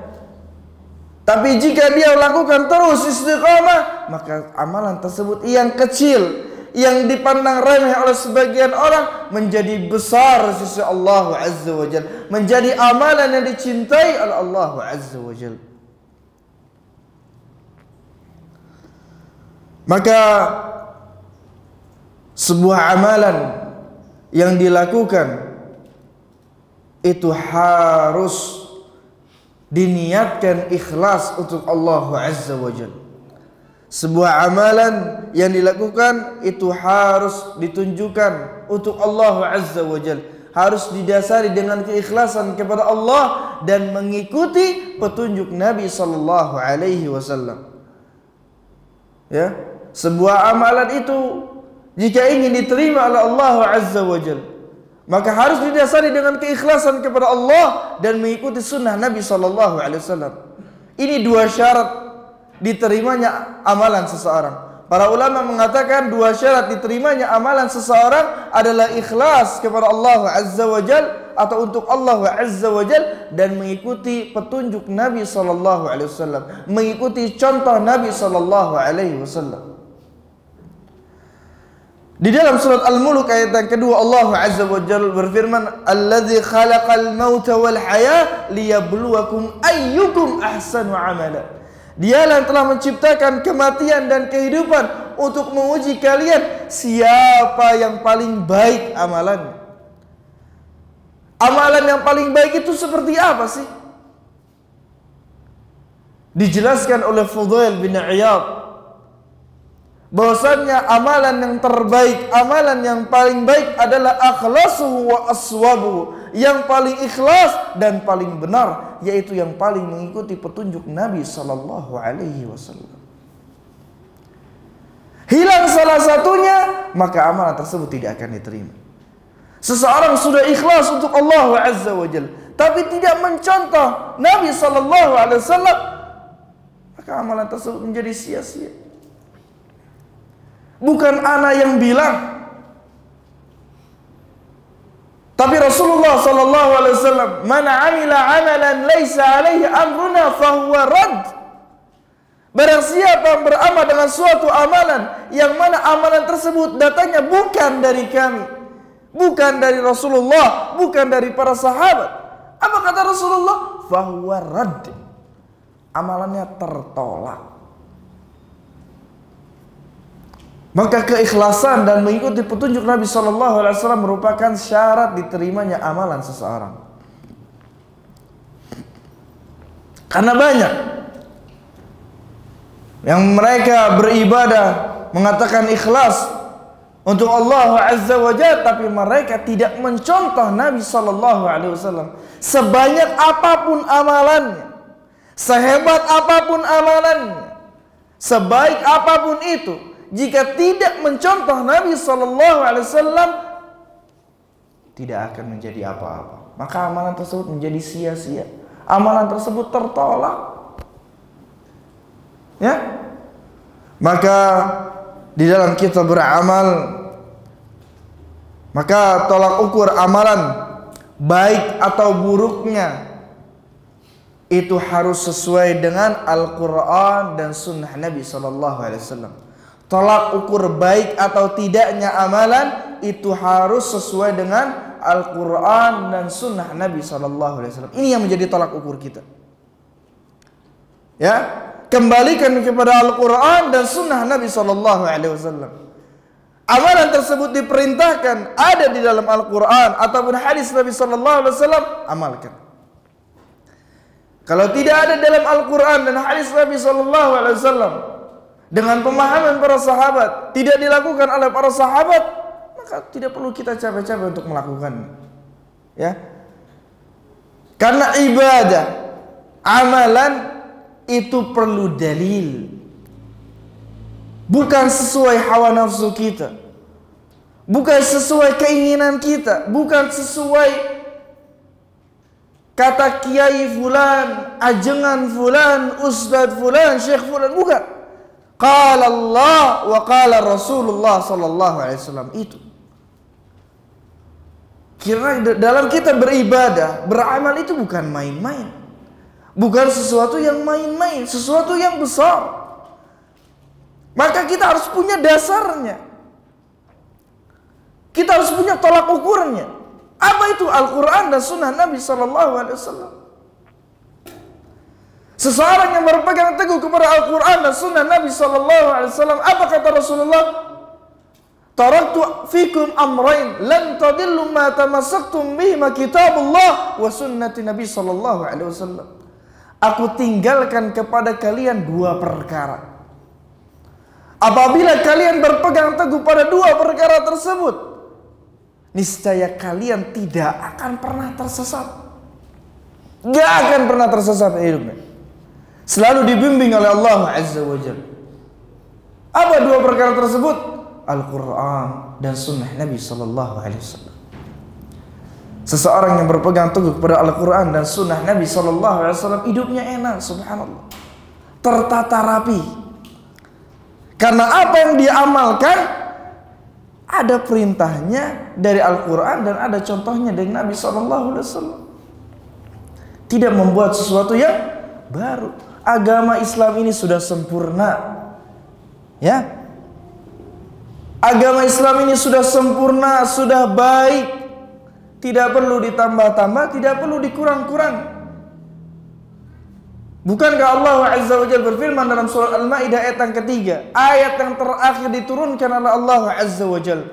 Tapi jika dia lakukan terus istiqamah, maka amalan tersebut yang kecil, yang dipandang remeh oleh sebagian orang, menjadi besar di sisi Allah Azza wa Jalla, menjadi amalan yang dicintai oleh Allah Azza wa Jalla. Maka sebuah amalan yang dilakukan itu harus diniatkan ikhlas untuk Allah Azza wa Jalla. Sebuah amalan yang dilakukan itu harus ditunjukkan untuk Allah Azza wa Jalla, harus didasari dengan keikhlasan kepada Allah dan mengikuti petunjuk Nabi sallallahu alaihi wasallam. Ya, sebuah amalan itu jika ingin diterima oleh Allah Azza wa Jalla, maka harus didasari dengan keikhlasan kepada Allah dan mengikuti sunnah Nabi sallallahu alaihi wasallam. Ini dua syarat diterimanya amalan seseorang. Para ulama mengatakan dua syarat diterimanya amalan seseorang adalah ikhlas kepada Allah Azza wa Jalla atau untuk Allah Azza wa Jalla dan mengikuti petunjuk Nabi sallallahu alaihi wasallam, mengikuti contoh Nabi sallallahu alaihi wasallam. Di dalam surat Al-Mulk ayat yang kedua, Allah Azza wa Jalla berfirman, "Alladzi khalaqal mauta wal haya liyabluwakum ayyukum ahsanu amala." Dialah yang telah menciptakan kematian dan kehidupan untuk menguji kalian siapa yang paling baik amalannya. Amalan yang paling baik itu seperti apa sih? Dijelaskan oleh Fudail bin Iyad bahwasannya amalan yang terbaik, amalan yang paling baik adalah akhlasuhu wa aswabuhu, yang paling ikhlas dan paling benar, yaitu yang paling mengikuti petunjuk Nabi sallallahu alaihi wasallam. Hilang salah satunya, maka amalan tersebut tidak akan diterima. Seseorang sudah ikhlas untuk Allah Azza wa Jalla, tapi tidak mencontoh Nabi sallallahu alaihi wasallam, maka amalan tersebut menjadi sia-sia. Bukan ana yang bilang, tapi Rasulullah sallallahu alaihi wasallam, "Man 'amila 'amalan laisa 'alaihi amruna fahuwa rad." Barang siapa yang beramal dengan suatu amalan yang mana amalan tersebut datangnya bukan dari kami, bukan dari Rasulullah, bukan dari para sahabat. Apa kata Rasulullah? Fahuwa rad. Amalannya tertolak. Maka keikhlasan dan mengikuti petunjuk Nabi sallallahu alaihi wasallam merupakan syarat diterimanya amalan seseorang. Karena banyak yang mereka beribadah mengatakan ikhlas untuk Allah Azza wa Jalla, tapi mereka tidak mencontoh Nabi sallallahu alaihi wasallam. Sebanyak apapun amalannya, sehebat apapun amalannya, sebaik apapun itu, jika tidak mencontoh Nabi sallallahu alaihi wasallam, tidak akan menjadi apa-apa. Maka amalan tersebut menjadi sia-sia. Amalan tersebut tertolak. Ya. Maka di dalam kita beramal, maka tolak ukur amalan baik atau buruknya itu harus sesuai dengan Al-Quran dan Sunnah Nabi SAW. Tolak ukur baik atau tidaknya amalan itu harus sesuai dengan Al-Quran dan Sunnah Nabi SAW. Ini yang menjadi tolak ukur kita. Ya, kembalikan kepada Al-Quran dan Sunnah Nabi SAW. Amalan tersebut diperintahkan ada di dalam Al-Quran ataupun hadis Nabi SAW, amalkan. Kalau tidak ada dalam Al-Quran dan hadis Nabi SAW dengan pemahaman para sahabat, tidak dilakukan oleh para sahabat, maka tidak perlu kita capek-capek untuk melakukannya. Ya, karena ibadah, amalan itu perlu dalil. Bukan sesuai hawa nafsu kita, bukan sesuai keinginan kita, bukan sesuai kata kiai fulan, ajengan fulan, ustadz fulan, syekh fulan, bukan. Qala Allah wa qala Rasulullah sallallahu alaihi wasallam. Itu. Karena dalam kita beribadah, beramal itu bukan main-main. Bukan sesuatu yang main-main, sesuatu yang besar. Maka kita harus punya dasarnya. Kita harus punya tolak ukurnya. Apa itu Al-Quran dan Sunnah Nabi SAW? Seseorang yang berpegang teguh kepada Al-Quran dan Sunnah Nabi SAW, apa kata Rasulullah? Taraktu fikum amrain lan tadillu ma tamassaktum bihima kitabullah wa sunnati Nabi SAW. Aku tinggalkan kepada kalian dua perkara. Apabila kalian berpegang teguh pada dua perkara tersebut, niscaya kalian tidak akan pernah tersesat. Gak akan pernah tersesat hidupnya. Selalu dibimbing oleh Allah Azza wa Jalla. Apa dua perkara tersebut? Al-Quran dan Sunnah Nabi SAW. Seseorang yang berpegang teguh kepada Al-Quran dan Sunnah Nabi SAW, hidupnya enak, subhanallah, tertata rapi. Karena apa yang dia amalkan ada perintahnya dari Al-Quran dan ada contohnya dari Nabi SAW. Tidak membuat sesuatu yang baru. Agama Islam ini sudah sempurna. Ya, agama Islam ini sudah sempurna, sudah baik. Tidak perlu ditambah-tambah, tidak perlu dikurang-kurang. Bukankah Allah Azza wa Jalla berfirman dalam surat Al-Maidah ayat yang ketiga, ayat yang terakhir diturunkan oleh Allah Azza wa Jalla.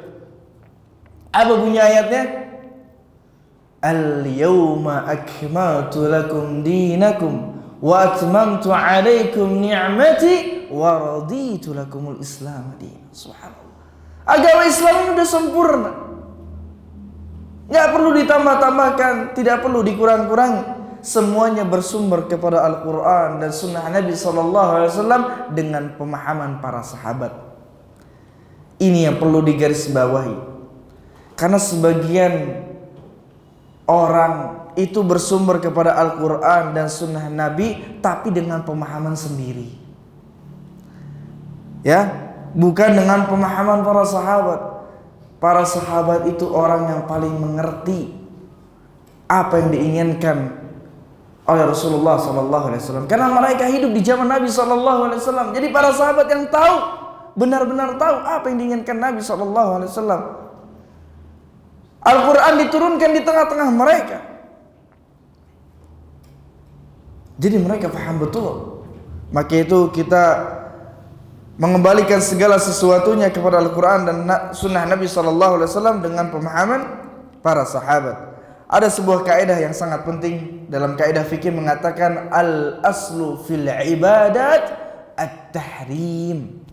Apa bunyi ayatnya? Al-yawma akmaltu lakum dinakum wa atmamtu alaikum ni'mati wa raditu lakumul Islam dinan. Subhanallah. Agama Islam ini sudah sempurna. Tidak perlu ditambah-tambahkan, tidak perlu dikurang-kurangi. Semuanya bersumber kepada Al-Quran dan Sunnah Nabi SAW dengan pemahaman para sahabat. Ini yang perlu digarisbawahi. Karena sebagian orang itu bersumber kepada Al-Quran dan Sunnah Nabi, tapi dengan pemahaman sendiri. Ya, bukan dengan pemahaman para sahabat. Para sahabat itu orang yang paling mengerti apa yang diinginkan oleh Rasulullah SAW, karena mereka hidup di zaman Nabi SAW. Jadi para sahabat yang tahu, benar-benar tahu apa yang diinginkan Nabi SAW. Al-Quran diturunkan di tengah-tengah mereka, jadi mereka paham betul. Maka itu kita mengembalikan segala sesuatunya kepada Al-Quran dan Sunnah Nabi SAW dengan pemahaman para sahabat. Ada sebuah kaidah yang sangat penting dalam kaidah fikih mengatakan al-aslu fil ibadat at-tahrim.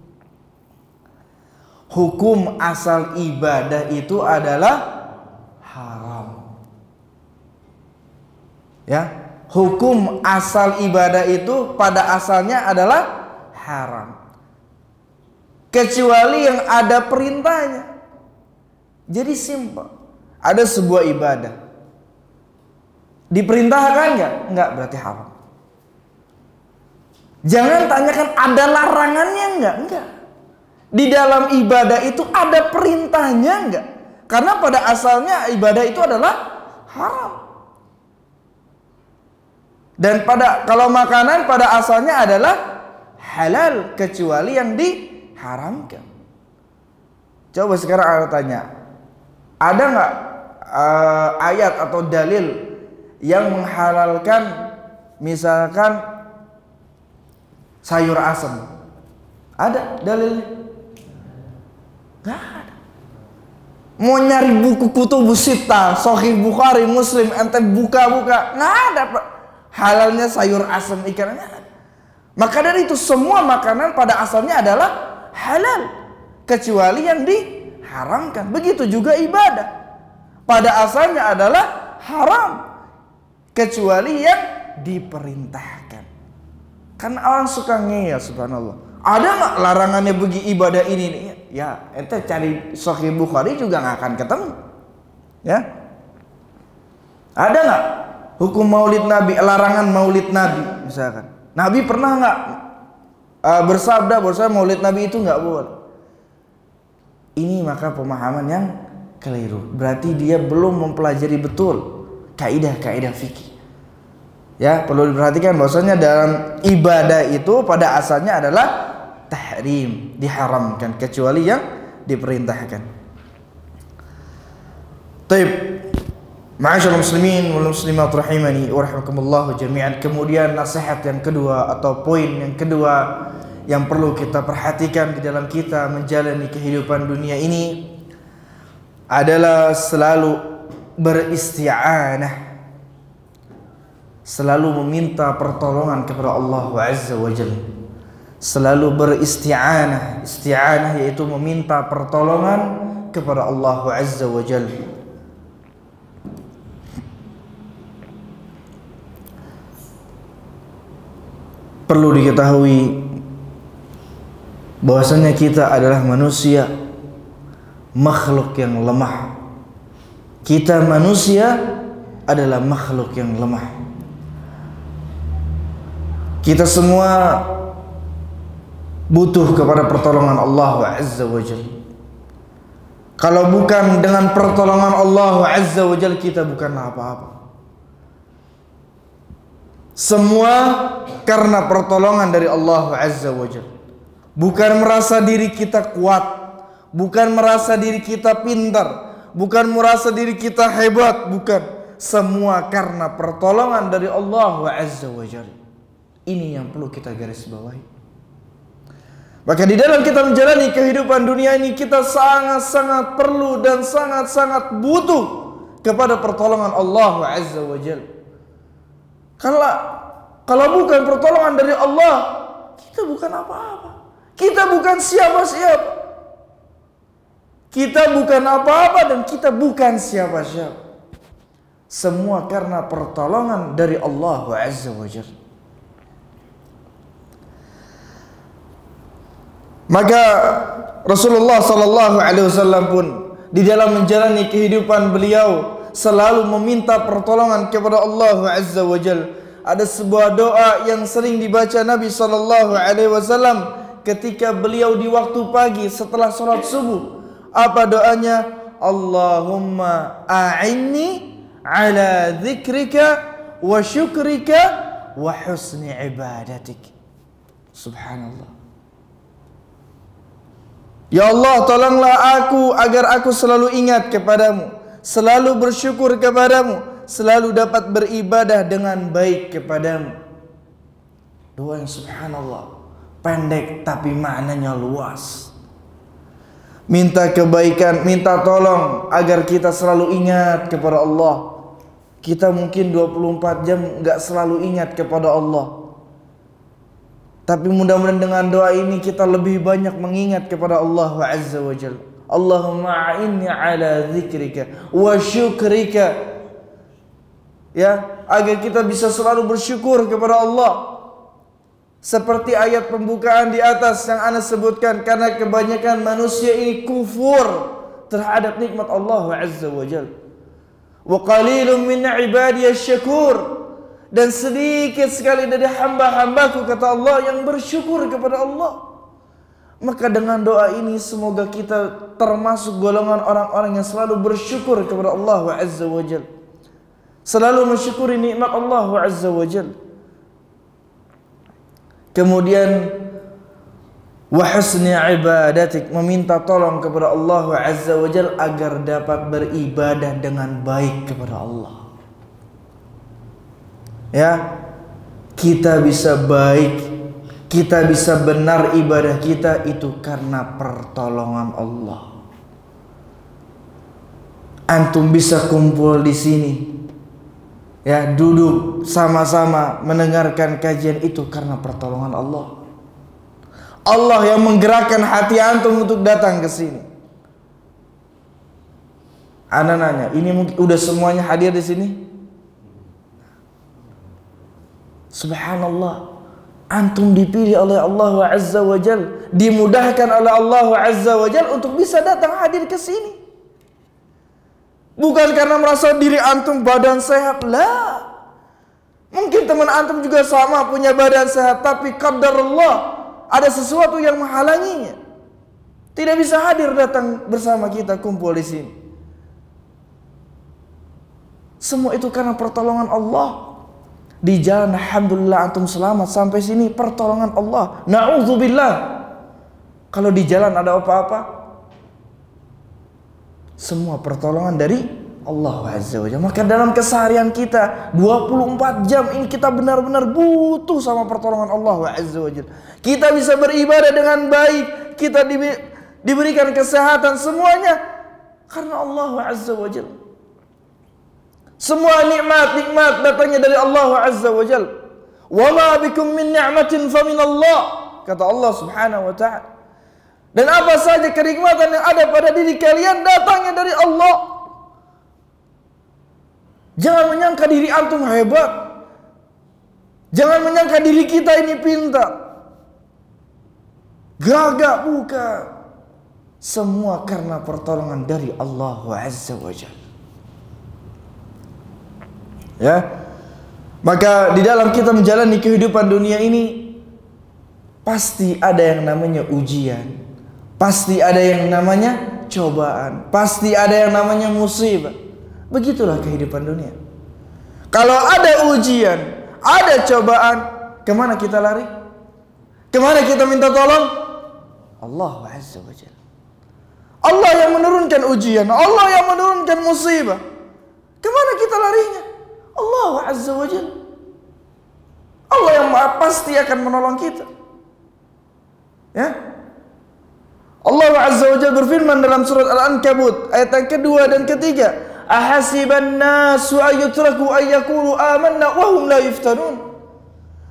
Hukum asal ibadah itu adalah haram. Ya, hukum asal ibadah itu pada asalnya adalah haram. Kecuali yang ada perintahnya. Jadi simpel. ada sebuah ibadah diperintahkan nggak? Nggak, berarti haram. Jangan tanyakan ada larangannya enggak. Di dalam ibadah itu ada perintahnya enggak? Karena pada asalnya ibadah itu adalah haram. Dan kalau makanan pada asalnya adalah halal kecuali yang diharamkan. Coba sekarang aku tanya, ada nggak ayat atau dalil yang menghalalkan misalkan sayur asem? Ada dalilnya? Nggak ada. Mau nyari buku kutubus sittah, Sahih Bukhari, Muslim, ente buka-buka, nggak ada halalnya sayur asem ikan. Maka dari itu semua makanan pada asalnya adalah halal kecuali yang diharamkan. Begitu juga ibadah pada asalnya adalah haram kecuali yang diperintahkan. Kan orang suka ngeyel, subhanallah. Ada nggak larangannya bagi ibadah ini nih? Ya, ente cari Sahih Bukhari juga nggak akan ketemu. Ya, ada nggak hukum maulid Nabi, larangan maulid Nabi misalkan? Nabi pernah nggak bersabda bahwasanya maulid Nabi itu nggak boleh? Ini maka pemahaman yang keliru. Berarti dia belum mempelajari betul kaidah-kaidah fikih. Ya, perlu diperhatikan bahwasanya dalam ibadah itu pada asalnya adalah tahrim, diharamkan kecuali yang diperintahkan. Taib. Ma'asyiral muslimin wal muslimat rahimani wa rahimakumullah jami'an. Kemudian nasihat yang kedua atau poin yang kedua yang perlu kita perhatikan di dalam kita menjalani kehidupan dunia ini adalah selalu beristi'anah, selalu meminta pertolongan kepada Allah Azza wa Jalla, selalu beristi'anah. Isti'anah yaitu meminta pertolongan kepada Allah Azza wa Jalla. Perlu diketahui bahwasanya kita adalah manusia, makhluk yang lemah. Kita manusia adalah makhluk yang lemah. Kita semua butuh kepada pertolongan Allah Azza wa Jalla. Kalau bukan dengan pertolongan Allah Azza wa Jalla, kita bukanlah apa-apa. Semua karena pertolongan dari Allah Azza wa Jalla. Bukan merasa diri kita kuat, bukan merasa diri kita pintar, bukan merasa diri kita hebat, bukan. Semua karena pertolongan dari Allah Azza wa Jalla. Ini yang perlu kita garis bawahi. Maka di dalam kita menjalani kehidupan dunia ini, kita sangat-sangat perlu dan sangat-sangat butuh kepada pertolongan Allah Azza wa Jalla. Kalau bukan pertolongan dari Allah, kita bukan apa-apa. Kita bukan siapa-siapa. Kita bukan apa-apa dan kita bukan siapa-siapa. Semua karena pertolongan dari Allah Azza wa Jalla. Maka Rasulullah sallallahu alaihi wasallam pun di dalam menjalani kehidupan beliau selalu meminta pertolongan kepada Allah Azza wa Jalla. Ada sebuah doa yang sering dibaca Nabi sallallahu alaihi wasallam ketika beliau di waktu pagi setelah sholat subuh. Apa doanya? Allahumma a'inni ala dzikrika wa syukrika wa husni ibadatik. Subhanallah. Ya Allah, tolonglah aku agar aku selalu ingat kepadamu, selalu bersyukur kepadamu, selalu dapat beribadah dengan baik kepadamu. Doa yang subhanallah, pendek tapi maknanya luas. Minta kebaikan, minta tolong agar kita selalu ingat kepada Allah. Kita mungkin 24 jam gak selalu ingat kepada Allah, tapi mudah-mudahan dengan doa ini kita lebih banyak mengingat kepada Allah Azza wa Jalla. Allahumma a'inni ala dzikrika wa syukrika. Ya, agar kita bisa selalu bersyukur kepada Allah. Seperti ayat pembukaan di atas yang ana sebutkan, karena kebanyakan manusia ini kufur terhadap nikmat Allah Azza wa Jalla. Wa qalilun min ibadiyasy syakur. Dan sedikit sekali dari hamba-hambaku, kata Allah, yang bersyukur kepada Allah. Maka dengan doa ini semoga kita termasuk golongan orang-orang yang selalu bersyukur kepada Allah Azza wa Jalla. Selalu mensyukuri nikmat Allah Azza wa Jalla. Kemudian wa husni ibadatik, meminta tolong kepada Allah Azza wa Jalla agar dapat beribadah dengan baik kepada Allah. Ya, kita bisa baik, kita bisa benar ibadah kita itu karena pertolongan Allah. Antum bisa kumpul di sini, ya, duduk sama-sama mendengarkan kajian itu karena pertolongan Allah. Allah yang menggerakkan hati antum untuk datang ke sini. Ana nanya, ini mungkin udah semuanya hadir di sini? Subhanallah, antum dipilih oleh Allah Azza wa Jal, dimudahkan oleh Allah Azza wa Jal untuk bisa datang hadir ke sini. Bukan karena merasa diri antum badan sehat, lah. Mungkin teman antum juga sama punya badan sehat, tapi qadarullah, ada sesuatu yang menghalanginya, tidak bisa hadir datang bersama kita kumpul di sini. Semua itu karena pertolongan Allah. Di jalan alhamdulillah antum selamat sampai sini, pertolongan Allah. Na'udzubillah kalau di jalan ada apa-apa, semua pertolongan dari Allah Azza wa Jalla. Maka dalam keseharian kita 24 jam ini kita benar-benar butuh sama pertolongan Allah Azza wa Jalla. Kita bisa beribadah dengan baik, kita diberikan kesehatan, semuanya karena Allah Azza wa Jalla. Semua nikmat datangnya dari Allah Azza wa Jalla. Wa ma bikum min ni'matin fa min Allah, kata Allah Subhanahu wa ta'ala. Dan apa saja kenikmatan yang ada pada diri kalian datangnya dari Allah. Jangan menyangka diri antum hebat. Jangan menyangka diri kita ini pintar. Gagak, bukan. Semua karena pertolongan dari Allah Azza wa Jalla. Ya, maka di dalam kita menjalani kehidupan dunia ini pasti ada yang namanya ujian, pasti ada yang namanya cobaan, pasti ada yang namanya musibah. Begitulah kehidupan dunia. Kalau ada ujian, ada cobaan, kemana kita lari? Kemana kita minta tolong? Allah Azza wa Jalla. Allah yang menurunkan ujian, Allah yang menurunkan musibah. Kemana kita larinya? Allah Azza wa Jalla. Allah yang pasti akan menolong kita. Ya. Allah Azza wa Jalla berfirman dalam surat Al-Ankabut ayat yang kedua dan ketiga, ahasiban nasu ayyutraku ayyakulu amanna wa hum la yuftanun.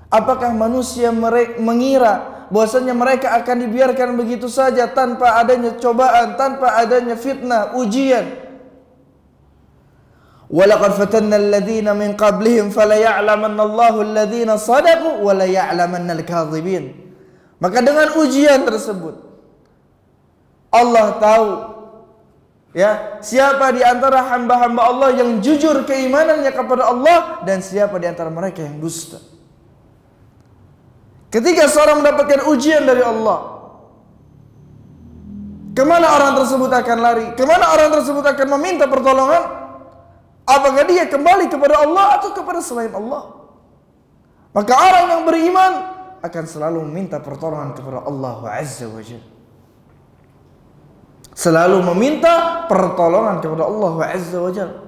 Apakah manusia mengira bahwasanya mereka akan dibiarkan begitu saja tanpa adanya cobaan, tanpa adanya fitnah, ujian? Walaqad fatanna alladhina min qablihim falaya'lamanna Allahu alladhina sadaqu wa la ya'lamanna al-kadhibin. Maka dengan ujian tersebut Allah tahu, ya, siapa di antara hamba-hamba Allah yang jujur keimanannya kepada Allah dan siapa di antara mereka yang dusta. Ketika seorang mendapatkan ujian dari Allah, kemana orang tersebut akan lari? Kemana orang tersebut akan meminta pertolongan? Apakah dia kembali kepada Allah atau kepada selain Allah? Maka orang yang beriman akan selalu meminta pertolongan kepada Allah Azza wa Jalla. Selalu meminta pertolongan kepada Allah Azza wa Jalla.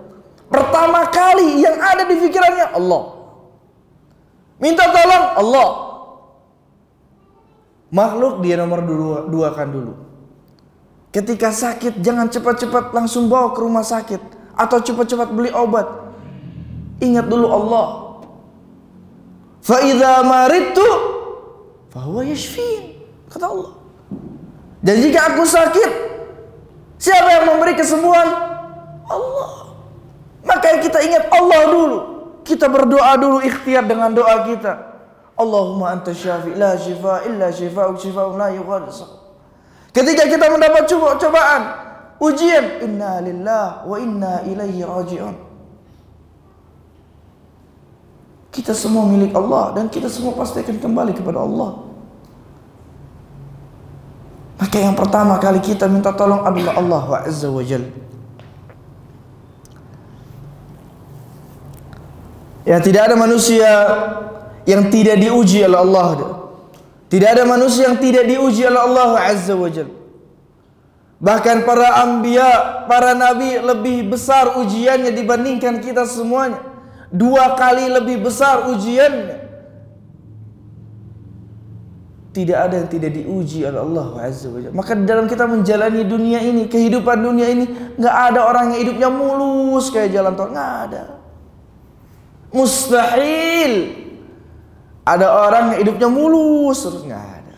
Pertama kali yang ada di pikirannya Allah. Minta tolong Allah. Makhluk dia nomor dua kan dulu. Ketika sakit jangan cepat-cepat langsung bawa ke rumah sakit atau cepat-cepat beli obat. Ingat dulu Allah. Fa idza maridtu fa huwa yashfin, kata Allah. Dan jika aku sakit, siapa yang memberi kesembuhan? Allah. Maka kita ingat Allah dulu. Kita berdoa dulu, ikhtiar dengan doa kita. Allahumma anta syafi, la shifa illa shifa'uk shifa'un la yughadiru saqam. Ketika kita mendapat cobaan, ujian, inna lillah wa inna ilaihi raji'un. Kita semua milik Allah dan kita semua pasti akan kembali kepada Allah. Maka yang pertama kali kita minta tolong adalah Allah Azza wa Jalla. Ya, tidak ada manusia yang tidak diuji oleh Allah. Tidak ada manusia yang tidak diuji oleh Allah Azza wa Jalla. Bahkan para anbiya, para nabi lebih besar ujiannya dibandingkan kita semuanya. 2 kali lebih besar ujiannya. Tidak ada yang tidak diuji oleh Allah Azza wa Jalla. Maka dalam kita menjalani dunia ini, kehidupan dunia ini, nggak ada orang yang hidupnya mulus kayak jalan tol, nggak ada. Mustahil ada orang yang hidupnya mulus terus, nggak ada.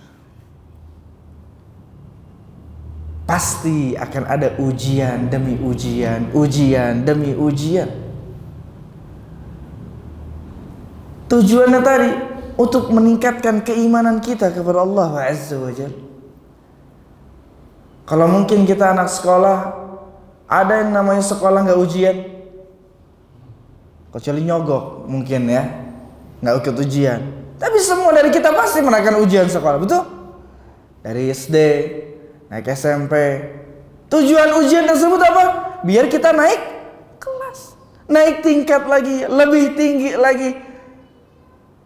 Pasti akan ada ujian demi ujian, ujian demi ujian. Tujuannya tadi untuk meningkatkan keimanan kita kepada Allah Azza wa Jalla. Kalau mungkin kita anak sekolah, ada yang namanya sekolah nggak ujian, kecuali nyogok mungkin ya, nggak ikut ujian. Tapi semua dari kita pasti menaikkan ujian sekolah, betul? Dari SD, naik SMP. Tujuan ujian tersebut apa? Biar kita naik kelas, naik tingkat lagi, lebih tinggi lagi.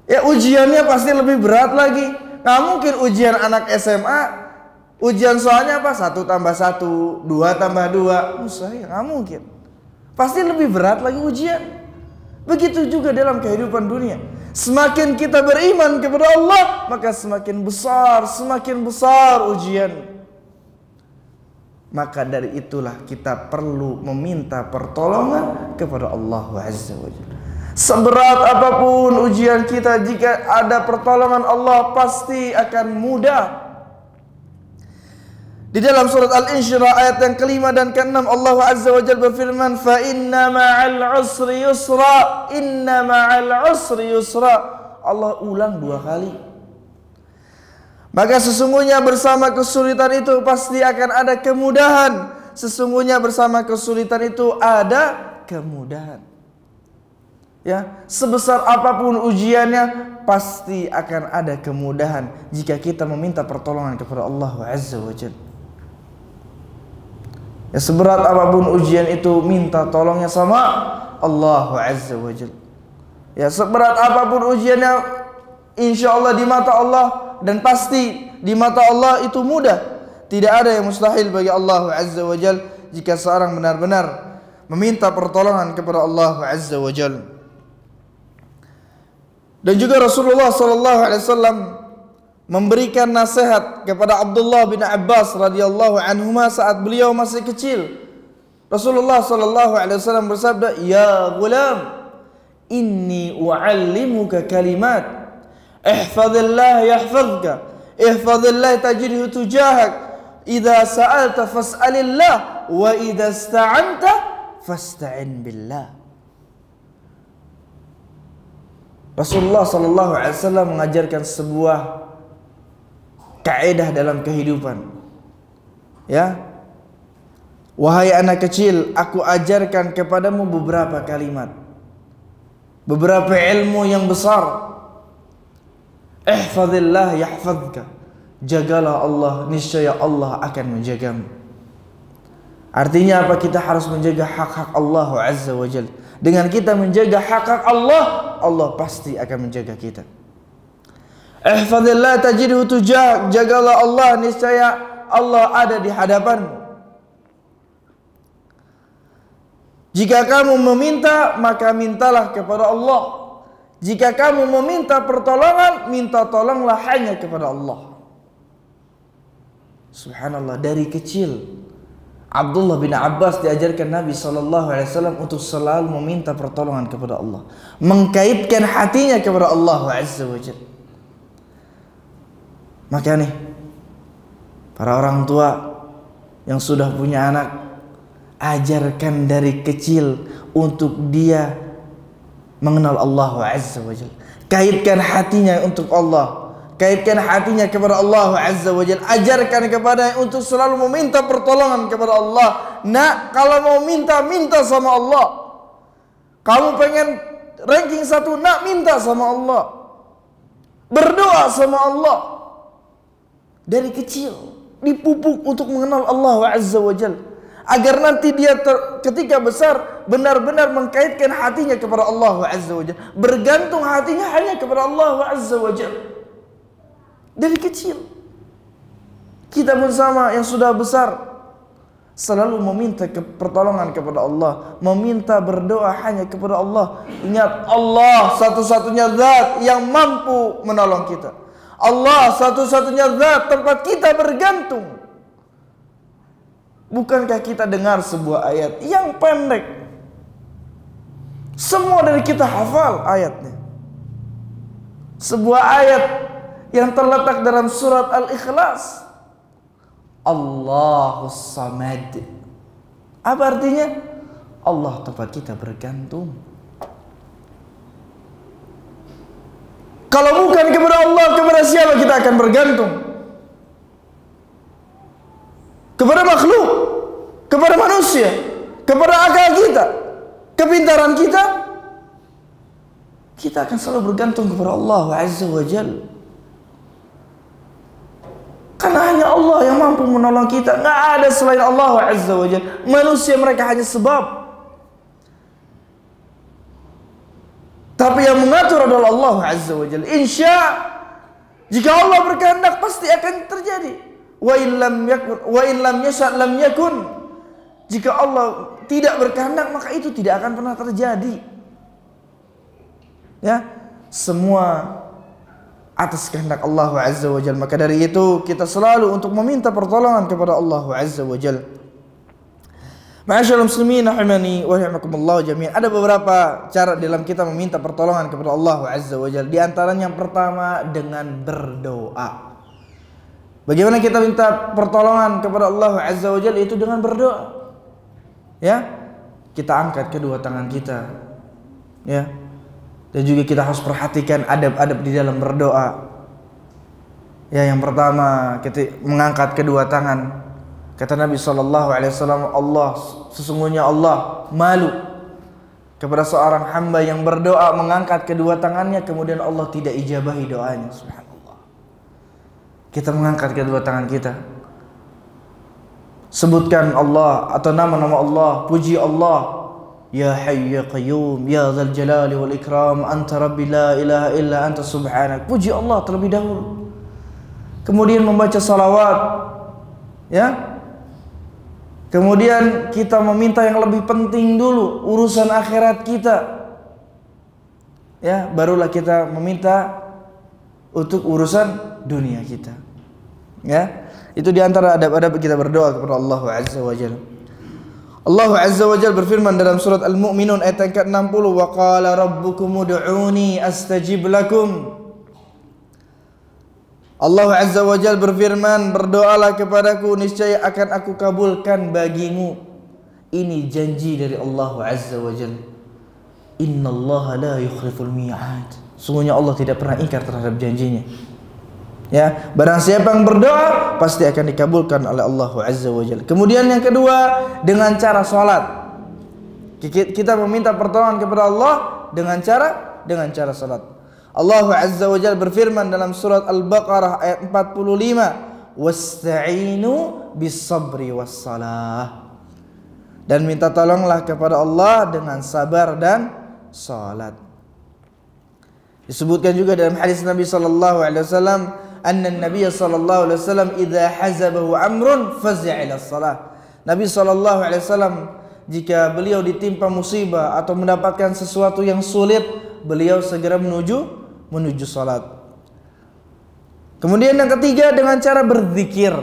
Ya, ujiannya pasti lebih berat lagi. Nggak mungkin ujian anak SMA, ujian soalnya apa? 1 tambah 1, 2 tambah 2. Mustahil, nggak mungkin. Pasti lebih berat lagi ujian. Begitu juga dalam kehidupan dunia. Semakin kita beriman kepada Allah, maka semakin besar ujian. Maka dari itulah kita perlu meminta pertolongan kepada Allah Azza wa Jalla. Seberat apapun ujian kita, jika ada pertolongan Allah pasti akan mudah. Di dalam surat Al-Insyirah ayat yang ke-5 dan ke-6, Allah Azza wa Jalla berfirman, "Fa inna ma'al usri yusra, inna ma'al usri yusra." Allah ulang 2 kali. Maka sesungguhnya bersama kesulitan itu pasti akan ada kemudahan. Sesungguhnya bersama kesulitan itu ada kemudahan. Ya, sebesar apapun ujiannya pasti akan ada kemudahan jika kita meminta pertolongan kepada Allah Azza wa Jalla. Ya, seberat apapun ujian itu minta tolongnya sama Allah Azza wa Jalla. Ya, seberat apapun ujiannya, insya Allah di mata Allah, dan pasti di mata Allah itu mudah. Tidak ada yang mustahil bagi Allah Azza wa Jalla jika seorang benar-benar meminta pertolongan kepada Allah Azza wa Jalla. Dan juga Rasulullah SAW memberikan nasihat kepada Abdullah bin Abbas radhiyallahu anhuma saat beliau masih kecil. Rasulullah SAW bersabda, "Ya gulam, inni u'allimuka kalimat. Ihfazillah yahfazka, ihfazillah tajidhu tujahak. Idza sa'alta fas'alillah, wa idza ista'anta fasta'in billah." Rasulullah SAW mengajarkan sebuah kaidah dalam kehidupan. Ya, wahai anak kecil, aku ajarkan kepadamu beberapa kalimat, beberapa ilmu yang besar. Ihfazillah yahfazka, jagalah Allah, niscaya Allah akan menjagamu. Artinya apa? Kita harus menjaga hak-hak Allah Azza wa Jalla. Dengan kita menjaga hak-hak Allah, Allah pasti akan menjaga kita. Ihfazillah tajidhu tujahak, jagalah Allah, niscaya Allah ada di hadapanmu. Jika kamu meminta, maka mintalah kepada Allah. Jika kamu meminta pertolongan, minta tolonglah hanya kepada Allah. Subhanallah, dari kecil Abdullah bin Abbas diajarkan Nabi SAW untuk selalu meminta pertolongan kepada Allah, mengkaitkan hatinya kepada Allah Azza wa Jalla. Maka nih, para orang tua yang sudah punya anak, ajarkan dari kecil untuk dia mengenal Allah Azza wa Jalla. Kaitkan hatinya untuk Allah, kaitkan hatinya kepada Allah Azza wa Jalla. Ajarkan kepadanya untuk selalu meminta pertolongan kepada Allah. Nak, kalau mau minta, minta sama Allah. Kamu pengen ranking 1, nak minta sama Allah, berdoa sama Allah. Dari kecil dipupuk untuk mengenal Allah Azza wa Jalla, agar nanti dia ketika besar benar-benar mengkaitkan hatinya kepada Allah Azza wa Jalla, bergantung hatinya hanya kepada Allah Azza wa Jalla. Dari kecil kita pun sama, yang sudah besar selalu meminta pertolongan kepada Allah, meminta berdoa hanya kepada Allah. Ingat, Allah satu-satunya zat yang mampu menolong kita. Allah satu-satunya zat tempat kita bergantung. Bukankah kita dengar sebuah ayat yang pendek, semua dari kita hafal ayatnya, sebuah ayat yang terletak dalam surat Al-Ikhlas, Allahus Samad. Apa artinya? Allah tempat kita bergantung. Kalau bukan kepada Allah, kepada siapa kita akan bergantung? Kepada makhluk, kepada manusia, kepada akal kita, kepintaran kita? Kita akan selalu bergantung kepada Allah Azza wa Jalla. Karena hanya Allah yang mampu menolong kita, nggak ada selain Allah Azza wa Jalla. Manusia mereka hanya sebab, tapi yang mengatur adalah Allah Azza wa Jalla. Insya, jika Allah berkehendak pasti akan terjadi. Wa illam yasha lam yakun. Jika Allah tidak berkehendak maka itu tidak akan pernah terjadi. Ya, semua atas kehendak Allah Azza wa Jalla. Maka dari itu kita selalu untuk meminta pertolongan kepada Allah Azza wa Jalla. Ma'asyiral muslimin rahimani wa rahimakumullah jami'an. Ada beberapa cara dalam kita meminta pertolongan kepada Allah Azza wa Jalla. Di antaranya yang pertama dengan berdoa. Bagaimana kita minta pertolongan kepada Allah Azza wa Jalla? Itu dengan berdoa. Ya, kita angkat kedua tangan kita. Ya. Dan juga kita harus perhatikan adab-adab di dalam berdoa. Ya, yang pertama kita mengangkat kedua tangan. Kata Nabi SAW, sesungguhnya Allah malu kepada seorang hamba yang berdoa mengangkat kedua tangannya kemudian Allah tidak ijabahi doanya. Subhanallah. Kita mengangkat kedua tangan kita, sebutkan Allah atau nama-nama Allah, puji Allah. Ya Hayy ya Qayyum, ya Dzal Jalali wal Ikram, anta Rabbi la ilaha illa anta subhanak. Puji Allah terlebih dahulu. Kemudian membaca salawat. Ya. Kemudian kita meminta yang lebih penting dulu, urusan akhirat kita. Ya, barulah kita meminta untuk urusan dunia kita. Ya, itu diantara adab-adab kita berdoa kepada Allah Azza wa Jalla. Allah Azza wa Jalla berfirman dalam surat Al-Mu'minun ayat yang ke-60, wa qala rabbukum ud'uni astajib lakum. Allah Azza wa Jalla berfirman, berdoalah kepadaku niscaya akan aku kabulkan bagimu. Ini janji dari Allah Azza wa Jalla. Innallaha la yukhliful mi'ad. Sungguhnya Allah tidak pernah ingkar terhadap janjinya. Ya, barang siapa yang berdoa pasti akan dikabulkan oleh Allah Azza wa Jalla. Kemudian yang kedua, dengan cara salat. Kita meminta pertolongan kepada Allah dengan cara salat. Allah Azza wa Jalla berfirman dalam surat Al-Baqarah ayat 45, wasta'inu bis-sabri was-salah. Dan minta tolonglah kepada Allah dengan sabar dan salat. Disebutkan juga dalam hadis Nabi sallallahu alaihi wasallam, anna Nabi sallallahu alaihi wasallam idza hazabahu amrun fazi'a ila shalah. Nabi sallallahu alaihi wasallam jika beliau ditimpa musibah atau mendapatkan sesuatu yang sulit, beliau segera menuju salat. Kemudian yang ketiga dengan cara berzikir.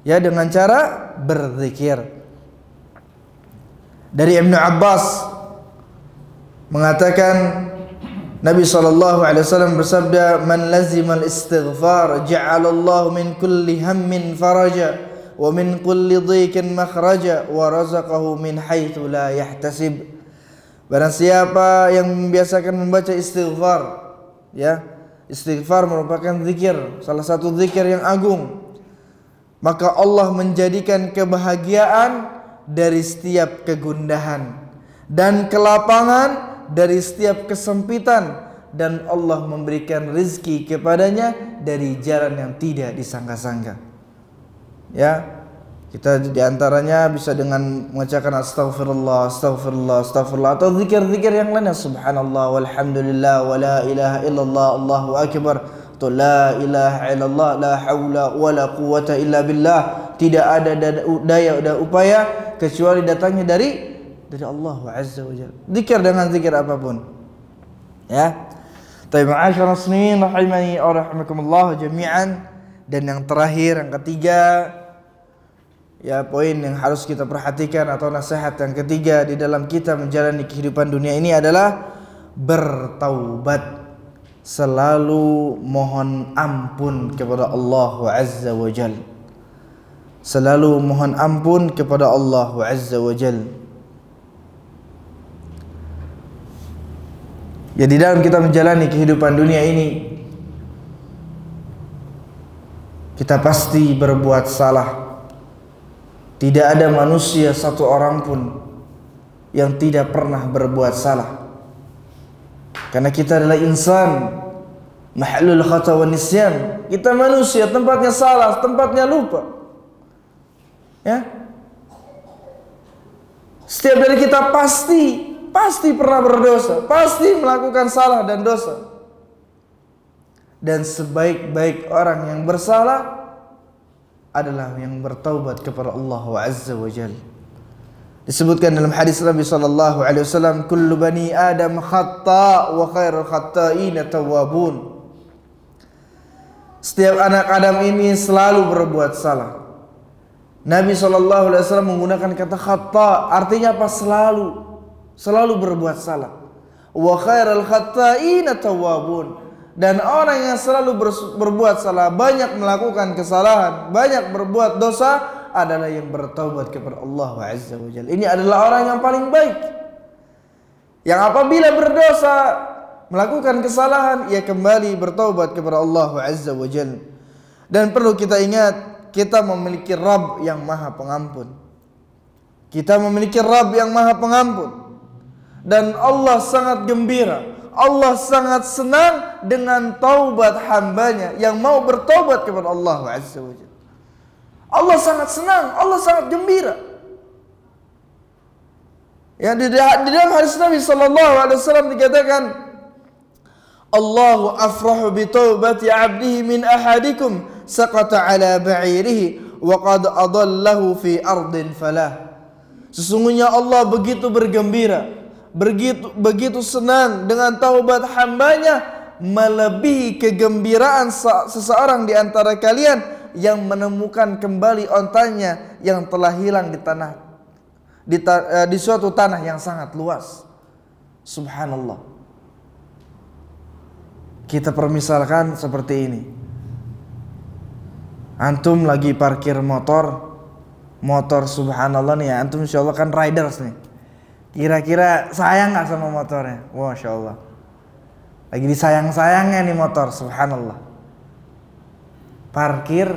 Ya, dengan cara berzikir. Dari Ibnu Abbas mengatakan Nabi SAW bersabda, man lazimal istighfar ja'alallahu min kulli hammin faraja wa min kulli dhiqin makhraja wa razaqahu min haitsu la yahtasib. Barang siapa yang membiasakan membaca istighfar, ya, istighfar merupakan zikir, salah satu zikir yang agung, maka Allah menjadikan kebahagiaan dari setiap kegundahan dan kelapangan dari setiap kesempitan, dan Allah memberikan rezeki kepadanya dari jalan yang tidak disangka-sangka. Ya, kita diantaranya bisa dengan mengucapkan astaghfirullah, astaghfirullah, astaghfirullah, atau zikir-zikir yang lainnya, subhanallah, walhamdulillah, wa la ilaha illallah, Allahu akbar, atau la ilaha illallah, la haula wa la quwata illa billah. Tidak ada daya dan upaya kecuali datangnya dari Allah Azza wa Jalla. Zikir dengan zikir apapun. Ya. Taib ma'asyarul muslimin rahimani wa rahimakumullah jami'an. Dan yang terakhir, yang ketiga, ya, poin yang harus kita perhatikan atau nasihat yang ketiga di dalam kita menjalani kehidupan dunia ini adalah bertaubat. Selalu mohon ampun kepada Allah Azza wa Jalla. Selalu mohon ampun kepada Allah Azza wa Jalla. Ya, di dalam kita menjalani kehidupan dunia ini, kita pasti berbuat salah. Tidak ada manusia satu orang pun yang tidak pernah berbuat salah. Karena kita adalah insan, mahlul khata wa nisyan. Kita manusia, tempatnya salah, tempatnya lupa. Ya. Setiap dari kita pasti pernah berdosa, pasti melakukan salah dan dosa. Dan sebaik-baik orang yang bersalah adalah yang bertaubat kepada Allah Azza wa Jalla. Disebutkan dalam hadis Nabi sallallahu alaihi wasallam, kullu bani Adam khata' wa khairul khata'ina tawwabun. Setiap anak Adam ini selalu berbuat salah. Nabi sallallahu alaihi wasallam menggunakan kata khata', artinya apa? Selalu berbuat salah. Wa khairul khata'ina tawwabun. Dan orang yang selalu berbuat salah, banyak melakukan kesalahan, banyak berbuat dosa, adalah yang bertaubat kepada Allah Azza wa Jalla. Ini adalah orang yang paling baik, yang apabila berdosa, melakukan kesalahan, ia kembali bertaubat kepada Allah Azza wa Jalla. Dan perlu kita ingat, kita memiliki Rabb yang Maha Pengampun. Kita memiliki Rabb yang Maha Pengampun. Dan Allah sangat gembira, Allah sangat senang dengan taubat hambanya yang mau bertaubat kepada Allah Azza wa Jalla. Allah sangat senang, Allah sangat gembira. Ya, di dalam hadis Nabi sallallahu alaihi wasallam dikatakan, Allahu afrahu bi taubati 'abdihi min ahadikum saqata 'ala ba'irihi wa qad adallahu fi ardin falah. Sesungguhnya Allah begitu bergembira, begitu senang dengan taubat hambanya, melebihi kegembiraan seseorang di antara kalian yang menemukan kembali ontanya yang telah hilang di suatu tanah yang sangat luas. Subhanallah. Kita permisalkan seperti ini. Antum lagi parkir motor subhanallah nih ya, antum insyaallah kan riders nih. Kira-kira sayang gak sama motornya? Masya Allah. Lagi disayang-sayangnya nih motor, subhanallah. Parkir,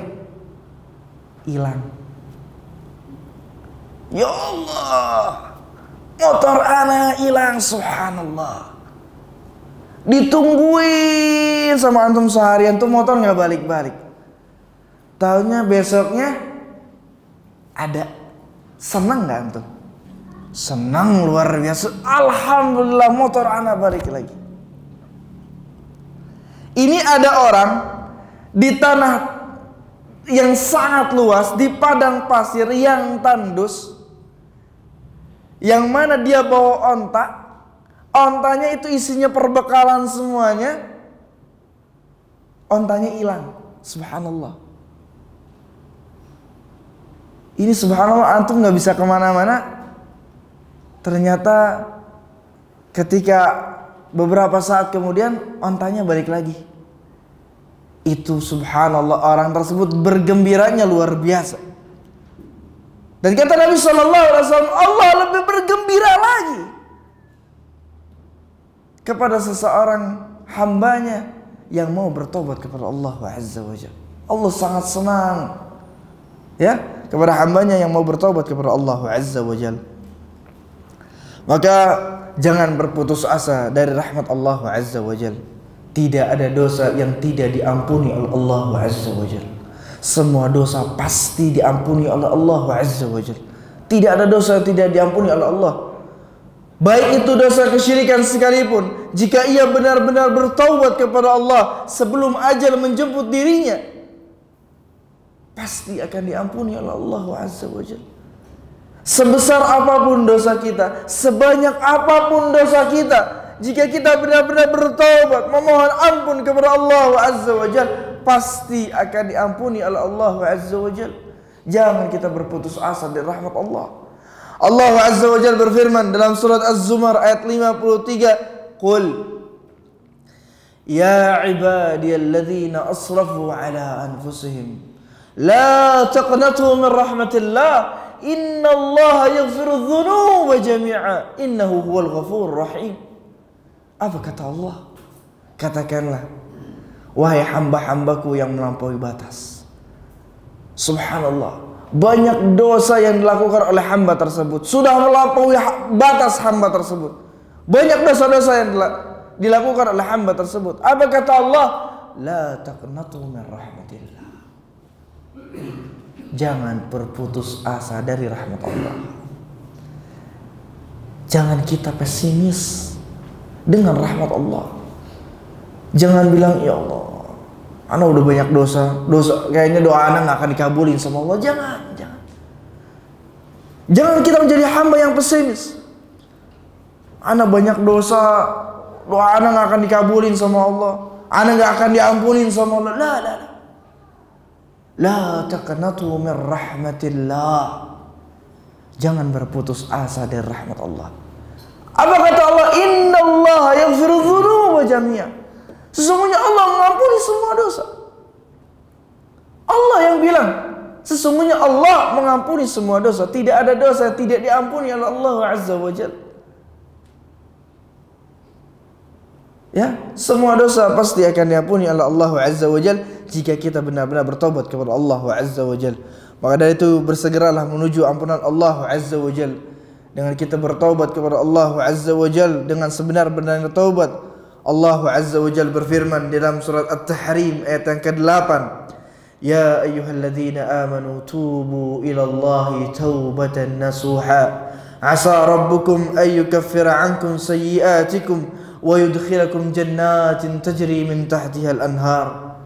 hilang. Ya Allah, motor ana hilang, subhanallah. Ditungguin sama antum seharian tuh motor gak balik-balik. Taunya besoknya ada. Senang gak antum? Senang luar biasa. Alhamdulillah motor anak balik lagi. Ini ada orang di tanah yang sangat luas, di padang pasir yang tandus, yang mana dia bawa onta. Ontanya itu isinya perbekalan semuanya. Ontanya hilang. Subhanallah. Ini subhanallah, antum gak bisa kemana-mana. Ternyata ketika beberapa saat kemudian ontanya balik lagi. Itu subhanallah, orang tersebut bergembiranya luar biasa. Dan kata Nabi SAW, Allah lebih bergembira lagi kepada seseorang hambanya yang mau bertobat kepada Allah Azza wa Jalla. Allah sangat senang ya kepada hambanya yang mau bertobat kepada Allah Azza wa Jalla. Maka jangan berputus asa dari rahmat Allah Azza wa Jalla. Tidak ada dosa yang tidak diampuni oleh Allah Azza wa Jalla. Semua dosa pasti diampuni oleh Allah Azza wa Jalla. Tidak ada dosa yang tidak diampuni oleh Allah. Baik itu dosa kesyirikan sekalipun, jika ia benar-benar bertaubat kepada Allah sebelum ajal menjemput dirinya, pasti akan diampuni oleh Allah Azza wa Jalla. Sebesar apapun dosa kita, sebanyak apapun dosa kita, jika kita benar-benar bertaubat, memohon ampun kepada Allah Azza wa Jalla, pasti akan diampuni oleh Allah Azza wa Jalla. Jangan kita berputus asa dari rahmat Allah. Allah Azza wa Jalla berfirman dalam surat Az-Zumar ayat 53, "Qul ya ibadiyalladzina asrafu ala anfusihim la taqnatu min rahmatillah innallaha yaghfiru dzunuba jami'a innahu huwal ghafurur rahim." Apa kata Allah? Katakanlah, wahai hamba-hambaku yang melampaui batas. Subhanallah, banyak dosa yang dilakukan oleh hamba tersebut, sudah melampaui batas hamba tersebut. Banyak dosa-dosa yang dilakukan oleh hamba tersebut. Apa kata Allah? La taqnatu min rahmatillah. Jangan berputus asa dari rahmat Allah. Jangan kita pesimis dengan rahmat Allah. Jangan bilang, ya Allah, ana udah banyak dosa, kayaknya doa ana nggak akan dikabulin sama Allah. Jangan kita menjadi hamba yang pesimis. Ana banyak dosa, doa ana nggak akan dikabulin sama Allah. Ana nggak akan diampunin sama Allah. La taqnatu min rahmatillah. Jangan berputus asa dari rahmat Allah. Apa kata Allah? Innallaha yaghfiru dzunuba jami'a. Sesungguhnya Allah mengampuni semua dosa. Allah yang bilang, sesungguhnya Allah mengampuni semua dosa. Tidak ada dosa yang tidak diampuni oleh Allah Azza wa Jalla. Ya, semua dosa pasti akan diampuni oleh Allah Azza wa Jalla jika kita benar-benar bertobat kepada Allah Azza wa Jalla. Maka dari itu bersegeralah menuju ampunan Allah Azza wa Jalla dengan kita bertobat kepada Allah Azza wa Jalla dengan sebenar-benarnya taubat. Allah Azza wa Jalla berfirman dalam surat At-Tahrim ayat yang ke-8, "Ya ayyuhalladzina amanu tubu ilallahi taubatan nasuha asa rabbukum an yukaffira ankum sayyi'atikum wa yudkhilakum jannatin tajri min tahtiha al-anhar."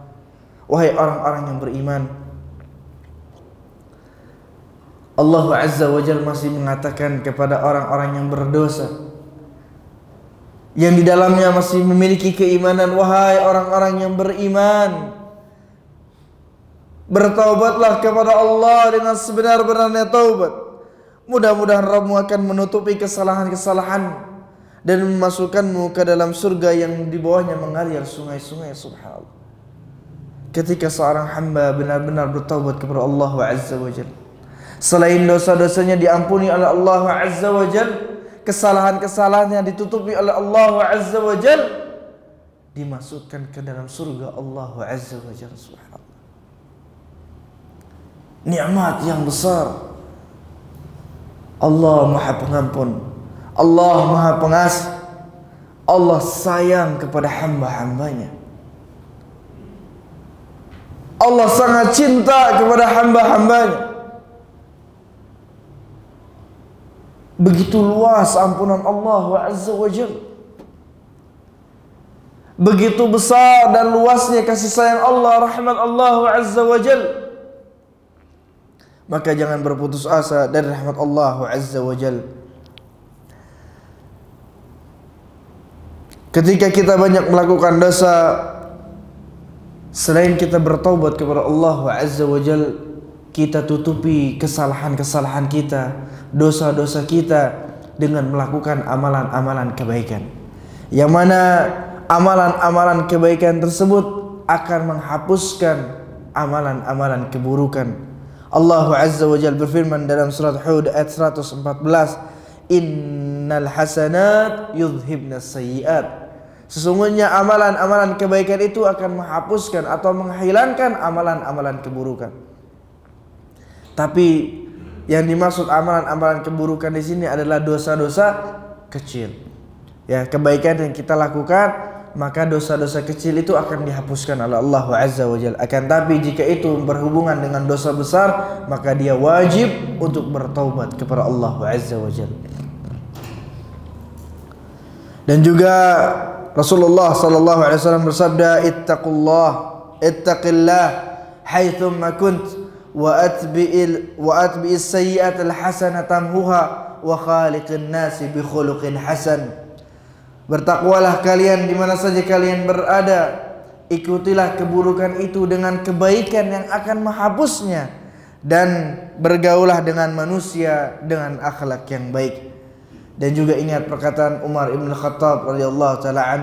Wahai orang-orang yang beriman, Allah Azza wa Jalla masih mengatakan kepada orang-orang yang berdosa, yang di dalamnya masih memiliki keimanan, wahai orang-orang yang beriman, bertaubatlah kepada Allah dengan sebenar-benarnya taubat. Mudah-mudahan Rabbmu akan menutupi kesalahan-kesalahan dan memasukkanmu ke dalam surga yang di bawahnya mengalir sungai-sungai. Subhanallah. Ketika seorang hamba benar-benar bertaubat kepada Allah Azza wa Jalla, selain dosa-dosanya diampuni oleh Allah Azza wa Jalla, kesalahan-kesalahannya ditutupi oleh Allah Azza wa Jalla, dimasukkan ke dalam surga Allah Azza wa Jalla. Subhanallah. Nikmat yang besar. Allah Maha Pengampun, Allah Maha Pengasih. Allah sayang kepada hamba-hambanya. Allah sangat cinta kepada hamba-hambanya. Begitu luas ampunan Allah Azza wa Jalla. Begitu besar dan luasnya kasih sayang Allah, rahmat Allah Azza wa Jalla. Maka jangan berputus asa dari rahmat Allah Azza wa Jalla. Ketika kita banyak melakukan dosa, selain kita bertaubat kepada Allah Azza wa Jalla, kita tutupi kesalahan-kesalahan kita, dosa-dosa kita dengan melakukan amalan-amalan kebaikan, yang mana amalan-amalan kebaikan tersebut akan menghapuskan amalan-amalan keburukan. Allah Azza wa Jalla berfirman dalam surat Hud ayat 114, "Innal hasanat yudhhibnas sayyi'at." Sesungguhnya amalan-amalan kebaikan itu akan menghapuskan atau menghilangkan amalan-amalan keburukan. Tapi yang dimaksud amalan-amalan keburukan di sini adalah dosa-dosa kecil. Ya, kebaikan yang kita lakukan, maka dosa-dosa kecil itu akan dihapuskan oleh Allah Azza wa Jalla. Akan tapi jika itu berhubungan dengan dosa besar, maka dia wajib untuk bertaubat kepada Allah Azza wa Jalla. Dan juga Rasulullah sallallahu alaihi wasallam bersabda, ittaqillah haitsumma kunt wa atbi'is sayyi'atal hasanata tamhuha wa khaliqin nasi bi khuluqin hasan. Bertakwalah kalian di mana saja kalian berada, ikutilah keburukan itu dengan kebaikan yang akan menghapusnya, dan bergaulah dengan manusia dengan akhlak yang baik. Dan juga ingat perkataan Umar ibn Khattab radhiyallahu taala an,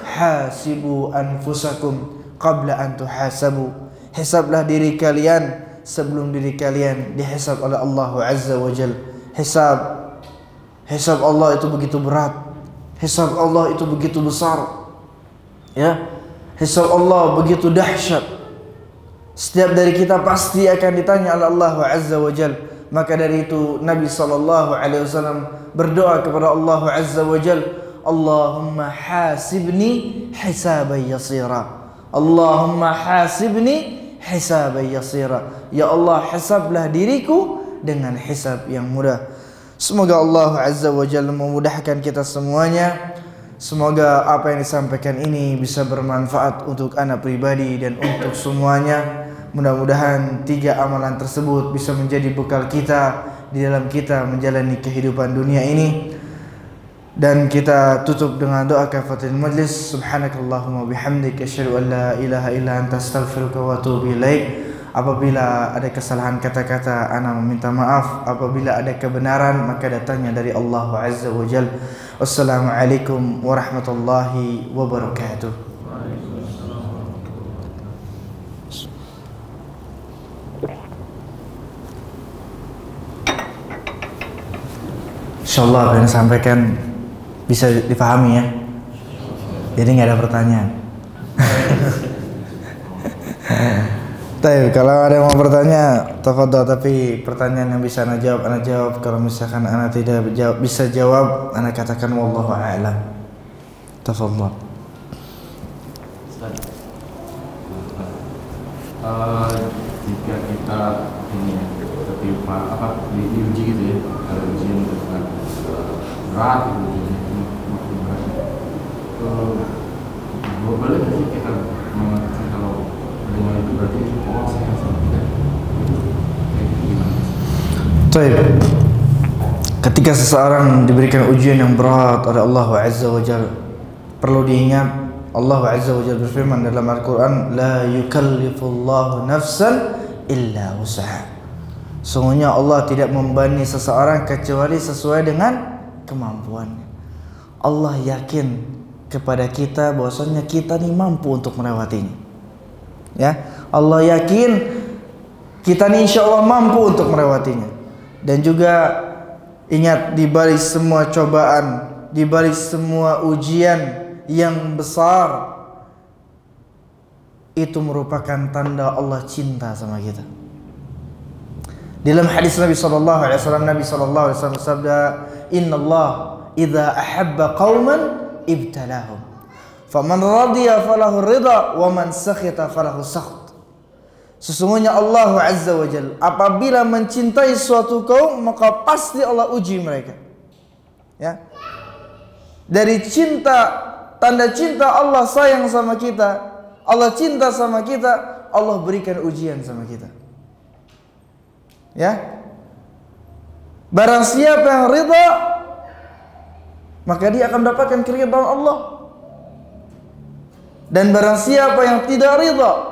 hasibu anfusakum qabla an tuhasabu. Hisablah diri kalian sebelum diri kalian dihisab oleh Allah Azza wa Jalla. Hisab Allah itu begitu berat. Hisab Allah itu begitu besar. Ya. Hisab Allah begitu dahsyat. Setiap dari kita pasti akan ditanya oleh Allah Azza wa Jalla. Maka dari itu Nabi sallallahu alaihi wasallam berdoa kepada Allah Azza wa Jalla, Allahumma hasibni hisaban yasira. Allahumma hasibni hisaban yasira. Ya Allah, hisablah diriku dengan hisab yang mudah. Semoga Allah Azza wa Jalla memudahkan kita semuanya. Semoga apa yang disampaikan ini bisa bermanfaat untuk anak pribadi dan untuk semuanya. Mudah-mudahan 3 amalan tersebut bisa menjadi bekal kita di dalam kita menjalani kehidupan dunia ini. Dan kita tutup dengan doa kafaratul majlis. Subhanakallahumma bihamdika asyhadu an la ilaha illa anta astaghfiruka wa atubu ilaik. Apabila ada kesalahan kata-kata, ana meminta maaf. Apabila ada kebenaran, maka datangnya dari Allah Azza wa Jalla. Wassalamualaikum warahmatullahi wabarakatuh. Insyaallah apa yang disampaikan bisa dipahami ya. Jadi nggak ada pertanyaan. Tapi kalau ada yang mau bertanya, tafadhol, tapi pertanyaan yang bisa ana jawab. Kalau misalkan ana tidak bisa jawab, ana katakan wallahu a'lam. Tafadhol.
Jika kita ini tertimpa diuji gitu ya, ada ujian dengan berat gitu, boleh nggak sih kita mengatakan kalau dengan itu berarti saya tidak gimana?
Ketika seseorang diberikan ujian yang berat oleh Allah Azza wa Jalla, perlu diingat Allah Azza wa Jalla berfirman dalam Al-Quran, la yukallifullahu nafsan illa usaha. Sungguhnya Allah tidak membebani seseorang kecuali sesuai dengan kemampuannya. Allah yakin kepada kita bahwasanya kita ini mampu untuk melewatinya. Ya, Allah yakin kita ini insya Allah mampu untuk melewatinya. Dan juga ingat, di balik semua cobaan, di balik semua ujian yang besar, itu merupakan tanda Allah cinta sama kita. Dalam hadis Nabi sallallahu alaihi wasallam, Nabi sallallahu alaihi wasallam bersabda, "Innallah idza ahabba qauman ibtalahum. Faman radiya falahu ridha wa man sakhita falahu sakht." Sesungguhnya Allah Azza wa Jalla apabila mencintai suatu kaum, maka pasti Allah uji mereka. Ya. Dari cinta, tanda cinta Allah sayang sama kita, Allah cinta sama kita, Allah berikan ujian sama kita. Ya. Barang siapa yang ridha, maka dia akan mendapatkan keridhaan Allah. Dan barang siapa yang tidak ridha,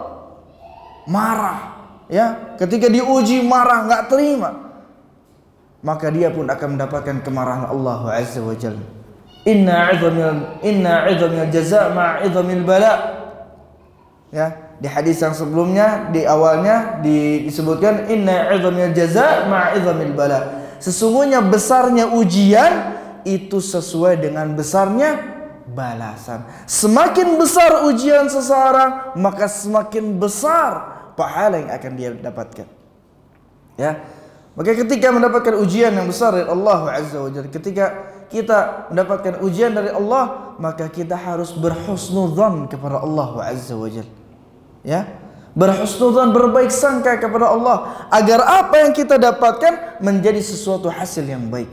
marah, ya, ketika diuji marah, enggak terima, maka dia pun akan mendapatkan kemarahan Allah Azza wa Jalla. Inna 'idhamil jazaa ma'a 'idhamil bala. Ya. Di hadis yang sebelumnya, di awalnya disebutkan inna 'idhamil jazaa ma'a 'idhamil bala. Sesungguhnya besarnya ujian itu sesuai dengan besarnya balasan. Semakin besar ujian seseorang, maka semakin besar pahala yang akan dia dapatkan. Ya. Maka ketika mendapatkan ujian yang besar dari Allah Azza wa Jalla, ketika kita mendapatkan ujian dari Allah, maka kita harus berhusnudzan kepada Allah Azza wa Jalla. Ya, berhusnudzan, berbaik sangka kepada Allah agar apa yang kita dapatkan menjadi sesuatu hasil yang baik.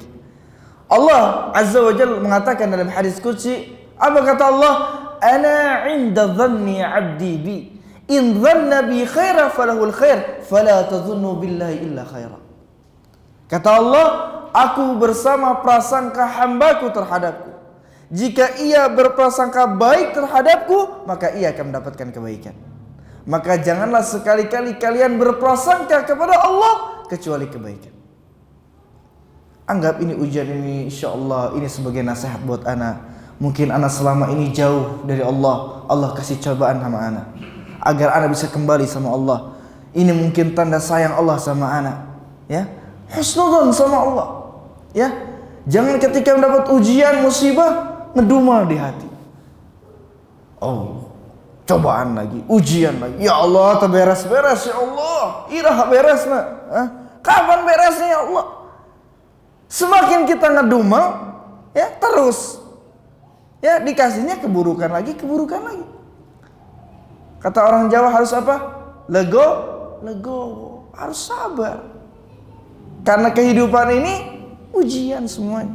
Allah Azza wa Jalla mengatakan dalam hadis qudsi, apa kata Allah? Ana 'inda dhanni 'abdi bi. In dhanna bi khaira falahul khair, fala tadhunnu billahi illa khaira. Kata Allah, aku bersama prasangka hambaku terhadapku. Jika ia berprasangka baik terhadapku, maka ia akan mendapatkan kebaikan. Maka janganlah sekali-kali kalian berprasangka kepada Allah kecuali kebaikan. Anggap ini ujian ini, insya Allah ini sebagai nasihat buat ana. Mungkin ana selama ini jauh dari Allah, Allah kasih cobaan sama ana agar ana bisa kembali sama Allah. Ini mungkin tanda sayang Allah sama ana, ya. Husnudzon sama Allah, ya. Jangan ketika mendapat ujian musibah ngedumel di hati. Oh, cobaan lagi, ujian lagi. Ya Allah, terberes-beres ya Allah. Irah beres na. Kapan beresnya ya Allah? Semakin kita ngedumel, ya terus, ya dikasihnya keburukan lagi, keburukan lagi. Kata orang Jawa harus apa? Legowo, harus sabar. Karena kehidupan ini ujian semuanya.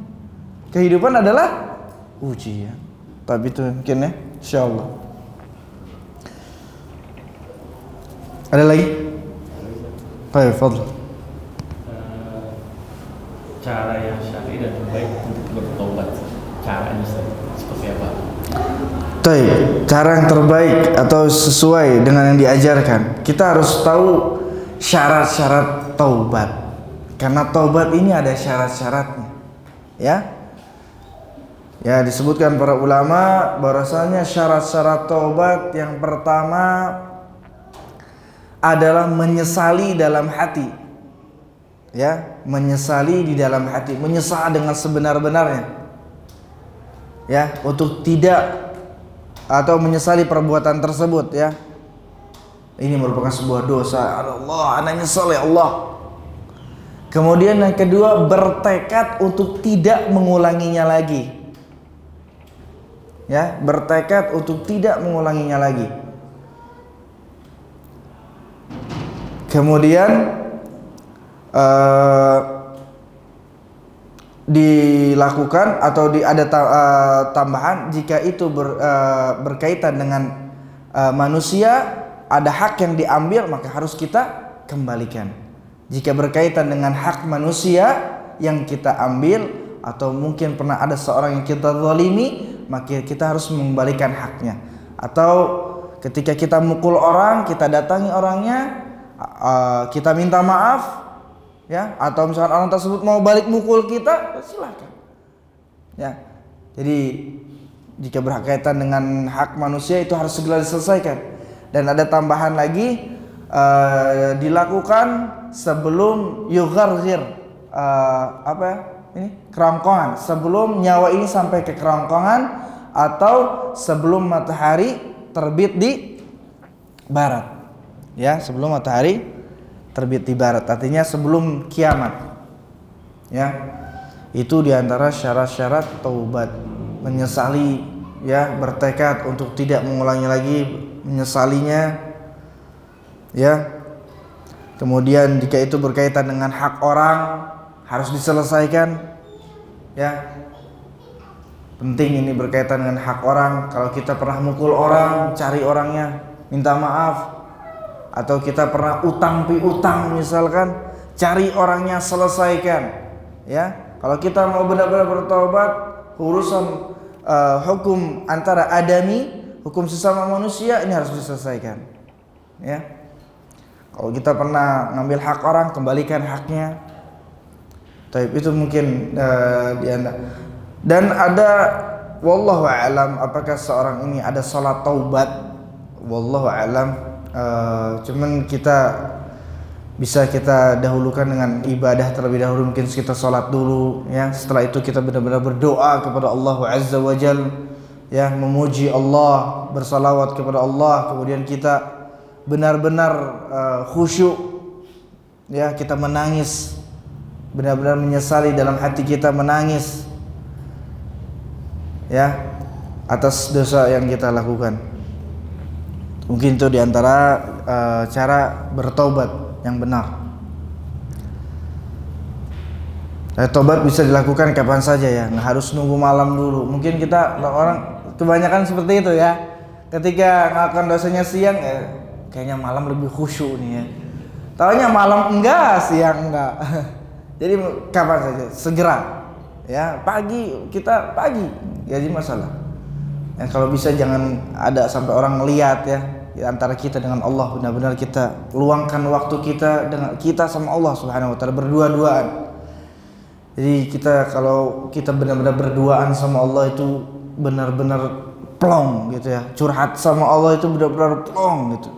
Kehidupan adalah ujian. Tapi itu mungkin ya, insyaallah. Ada lagi? Baik, fadhil.
Cara yang syar'i dan terbaik untuk bertobat, caranya seperti apa?
Baik, cara yang terbaik atau sesuai dengan yang diajarkan. Kita harus tahu syarat-syarat taubat. Karena taubat ini ada syarat-syaratnya, ya. Ya, disebutkan para ulama bahwasanya syarat-syarat taubat yang pertama adalah menyesali dalam hati. Ya, menyesali di dalam hati, menyesal dengan sebenar-benarnya. Ya, untuk tidak atau menyesali perbuatan tersebut, ya. Ini merupakan sebuah dosa. Allah, ana nyesal ya Allah. Kemudian yang kedua, bertekad untuk tidak mengulanginya lagi. Ya, bertekad untuk tidak mengulanginya lagi. Kemudian dilakukan atau ada tambahan jika itu berkaitan dengan manusia, ada hak yang diambil, maka harus kita kembalikan. Jika berkaitan dengan hak manusia yang kita ambil, atau mungkin pernah ada seorang yang kita zalimi, maka kita harus mengembalikan haknya. Atau ketika kita mukul orang, kita datangi orangnya, kita minta maaf, ya. Atau misalnya orang tersebut mau balik mukul kita, silakan. Ya. Jadi jika berkaitan dengan hak manusia itu harus segera diselesaikan. Dan ada tambahan lagi, dilakukan sebelum yugharghir kerongkongan, sebelum nyawa ini sampai ke kerongkongan, atau sebelum matahari terbit di barat. Ya, sebelum matahari terbit di barat, artinya sebelum kiamat. Ya. Itu diantara syarat-syarat taubat, menyesali, ya, bertekad untuk tidak mengulangi lagi, menyesalinya, ya. Kemudian jika itu berkaitan dengan hak orang harus diselesaikan, ya. Penting ini berkaitan dengan hak orang. Kalau kita pernah mukul orang, cari orangnya, minta maaf. Atau kita pernah utang piutang misalkan, cari orangnya, selesaikan, ya. Kalau kita mau benar-benar bertobat, urusan hukum antara adami, hukum sesama manusia, ini harus diselesaikan, ya. Kalau kita pernah ngambil hak orang, kembalikan haknya. Tapi itu mungkin dan ada, wallahu a'lam, apakah seorang ini ada salat taubat, wallahu a'lam. Cuman bisa kita dahulukan dengan ibadah terlebih dahulu, mungkin kita salat dulu, ya. Setelah itu kita benar-benar berdoa kepada Allah Azza wa Jalla, ya, memuji Allah, bersalawat kepada Allah. Kemudian kita benar-benar khusyuk, ya, kita menangis benar-benar menyesali, dalam hati kita menangis ya atas dosa yang kita lakukan. Mungkin itu diantara cara bertobat yang benar. Tobat bisa dilakukan kapan saja ya, nggak harus nunggu malam dulu. Mungkin kita orang kebanyakan seperti itu ya. Ketika ngelakukan dosanya siang, kayaknya malam lebih khusyuk nih ya. Taunya malam enggak, siang enggak. Jadi kapan saja, segera. Ya, pagi kita pagi, jadi masalah. Ya, kalau bisa jangan ada sampai orang ngelihat ya. Di antara kita dengan Allah, benar-benar kita luangkan waktu kita dengan kita sama Allah Subhanahu wa taala, berdua-duaan. Jadi kita kalau kita benar-benar berduaan sama Allah itu benar-benar plong gitu ya. Curhat sama Allah itu benar-benar plong gitu.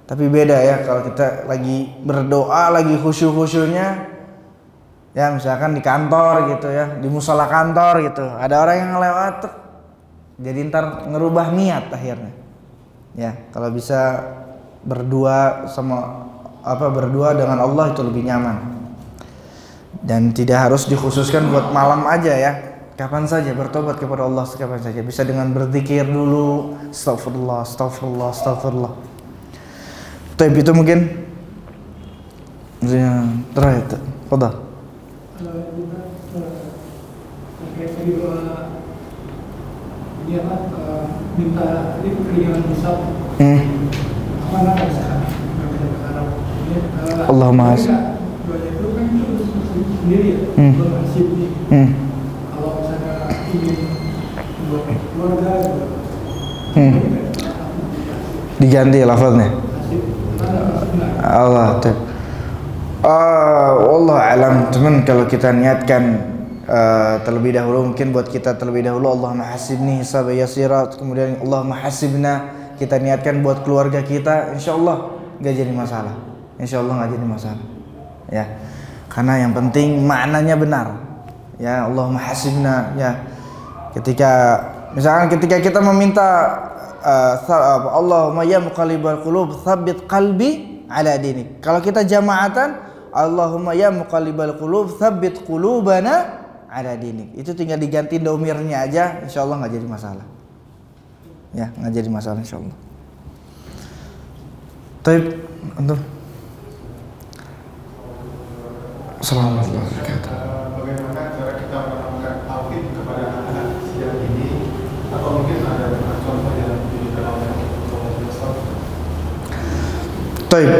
Tapi beda ya kalau kita lagi berdoa, lagi khusyuk-khusyuknya ya, misalkan di kantor gitu ya, di musola kantor gitu. Ada orang yang lewat, jadi ntar ngerubah niat akhirnya. Ya, kalau bisa berdua dengan Allah itu lebih nyaman. Dan tidak harus dikhususkan buat malam aja ya. Kapan saja bertobat kepada Allah, kapan saja. Bisa dengan berzikir dulu, astagfirullah, astagfirullah, astagfirullah. Tapi itu mungkin terakhir. Fadhal.
Kalau kita terkait tadi bahwa dia minta keringanan hisab. Mana ada sekarang?
Allahumma hasib.
Doanya itu kan sendiri ya, berhasil nih. Kalau misalnya ingin buat keluarga,
diganti lafaznya. Allah tuh. Wallah alam, teman, kalau kita niatkan terlebih dahulu, mungkin buat kita terlebih dahulu Allahumma hasibni hisaban yasira, kemudian Allahumma hasibna kita niatkan buat keluarga kita, insyaallah nggak jadi masalah. Insyaallah nggak jadi masalah. Ya. Karena yang penting maknanya benar. Ya, Allahumma hasibna ya. Misalkan ketika kita meminta Allahumma ya muqallibal qulub tsabbit qalbi ala dinik. Kalau kita jamaatan, Allahumma ya muqallibal qulub tsabbit qulubana ala dinik. Itu tinggal diganti domirnya aja, insyaallah nggak jadi masalah. Ya, nggak jadi masalah insyaallah. Taib, antum. Assalamualaikum warahmatullahi wabarakatuh.
Bagaimana cara kita menanamkan tauhid kepada anak-anak siang ini, atau mungkin ada contoh yang diberikan oleh Ustaz?
Taib.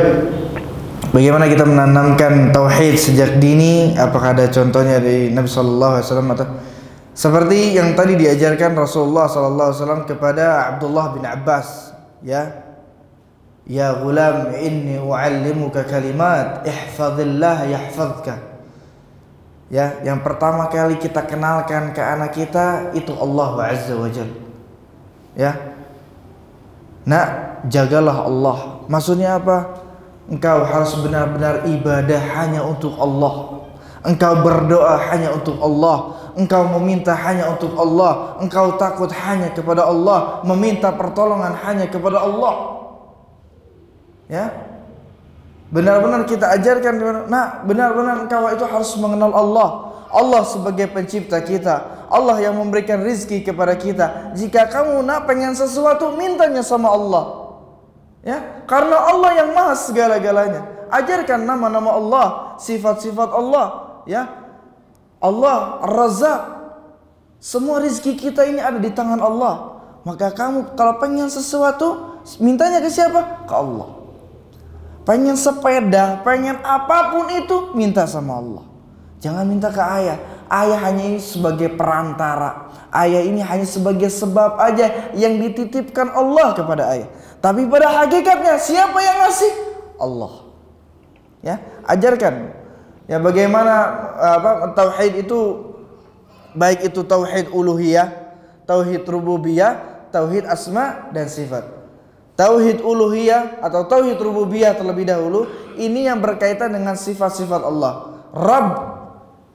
Bagaimana kita menanamkan tauhid sejak dini? Apakah ada contohnya dari Nabi sallallahu alaihi wasallam atau seperti yang tadi diajarkan Rasulullah sallallahu alaihi wasallam kepada Abdullah bin Abbas, ya? Ya ghulam, inni u'allimuka kalimat, ihfazillah yahfazka. Ya, yang pertama kali kita kenalkan ke anak kita itu Allah Azza wa Jalla. Ya. Nak, jagalah Allah. Maksudnya apa? Engkau harus benar-benar ibadah hanya untuk Allah. Engkau berdoa hanya untuk Allah. Engkau meminta hanya untuk Allah. Engkau takut hanya kepada Allah. Meminta pertolongan hanya kepada Allah. Ya, benar-benar kita ajarkan. Nah, benar-benar engkau itu harus mengenal Allah. Allah sebagai pencipta kita, Allah yang memberikan rizki kepada kita. Jika kamu nak pengen sesuatu, mintanya sama Allah. Ya, karena Allah yang maha segala-galanya. Ajarkan nama-nama Allah, sifat-sifat Allah. Ya, Allah Ar-Razzaq. Semua rizki kita ini ada di tangan Allah. Maka kamu kalau pengen sesuatu, mintanya ke siapa? Ke Allah. Pengen sepeda, pengen apapun itu, minta sama Allah. Jangan minta ke ayah. Ayah hanya ini sebagai perantara. Ayah ini hanya sebagai sebab aja yang dititipkan Allah kepada ayah. Tapi pada hakikatnya siapa yang ngasih? Allah. Ya, ajarkan. Ya, bagaimana tauhid itu, baik itu tauhid uluhiyah, tauhid rububiyah, tauhid asma dan sifat. Tauhid uluhiyah atau tauhid rububiyah terlebih dahulu, ini yang berkaitan dengan sifat-sifat Allah. Rabb,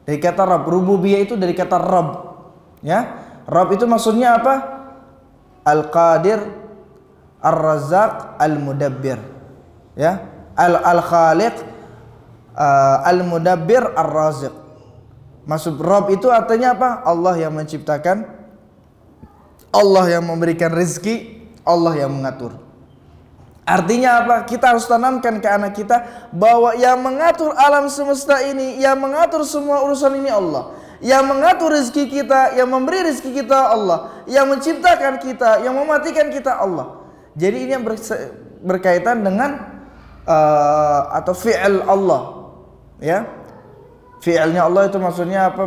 dari kata Rabb. Rububiyah itu dari kata Rabb. Ya, Rabb itu maksudnya apa? Al-Qadir, Ar-Razzaq, Al-Mudabbir. Ya, Al-Khaliq, Al-Mudabbir Ar-Raziq. Maksud Rabb itu artinya apa? Allah yang menciptakan, Allah yang memberikan rezeki, Allah yang mengatur. Artinya apa? Kita harus tanamkan ke anak kita bahwa yang mengatur alam semesta ini, yang mengatur semua urusan ini Allah. Yang mengatur rezeki kita, yang memberi rezeki kita Allah. Yang menciptakan kita, yang mematikan kita Allah. Jadi ini yang berkaitan dengan atau fi'il Allah, ya. Fi'ilnya Allah itu maksudnya apa?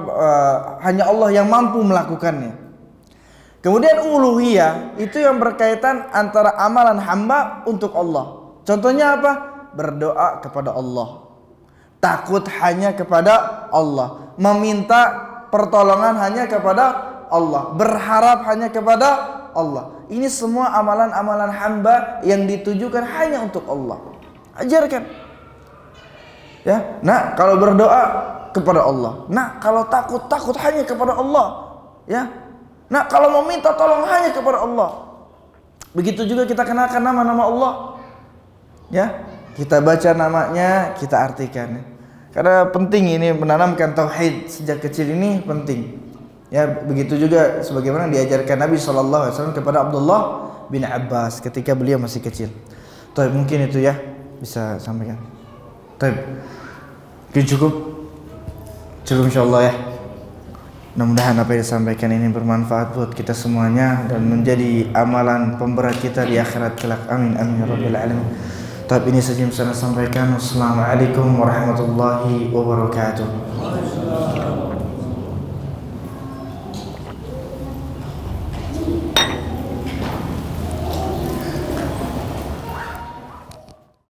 Hanya Allah yang mampu melakukannya. Kemudian uluhiyah itu yang berkaitan antara amalan hamba untuk Allah. Contohnya apa? Berdoa kepada Allah, takut hanya kepada Allah, meminta pertolongan hanya kepada Allah, berharap hanya kepada Allah. Ini semua amalan-amalan hamba yang ditujukan hanya untuk Allah. Ajarkan, ya. Nah, kalau berdoa kepada Allah, nah kalau takut hanya kepada Allah, ya. Nah kalau mau minta tolong hanya kepada Allah. Begitu juga kita kenalkan nama-nama Allah, ya. Kita baca namanya, kita artikan. Karena penting ini menanamkan tauhid sejak kecil ini penting. Ya, begitu juga sebagaimana diajarkan Nabi SAW kepada Abdullah bin Abbas ketika beliau masih kecil. Tapi mungkin itu ya bisa sampaikan. Tapi cukup insyaallah ya. Mudah-mudahan apa yang disampaikan ini bermanfaat buat kita semuanya dan menjadi amalan pemberat kita di akhirat kelak. Amin amin ya rabbal alamin. Tapi ini saja yang saya sampaikan. Wassalamualaikum warahmatullahi wabarakatuh.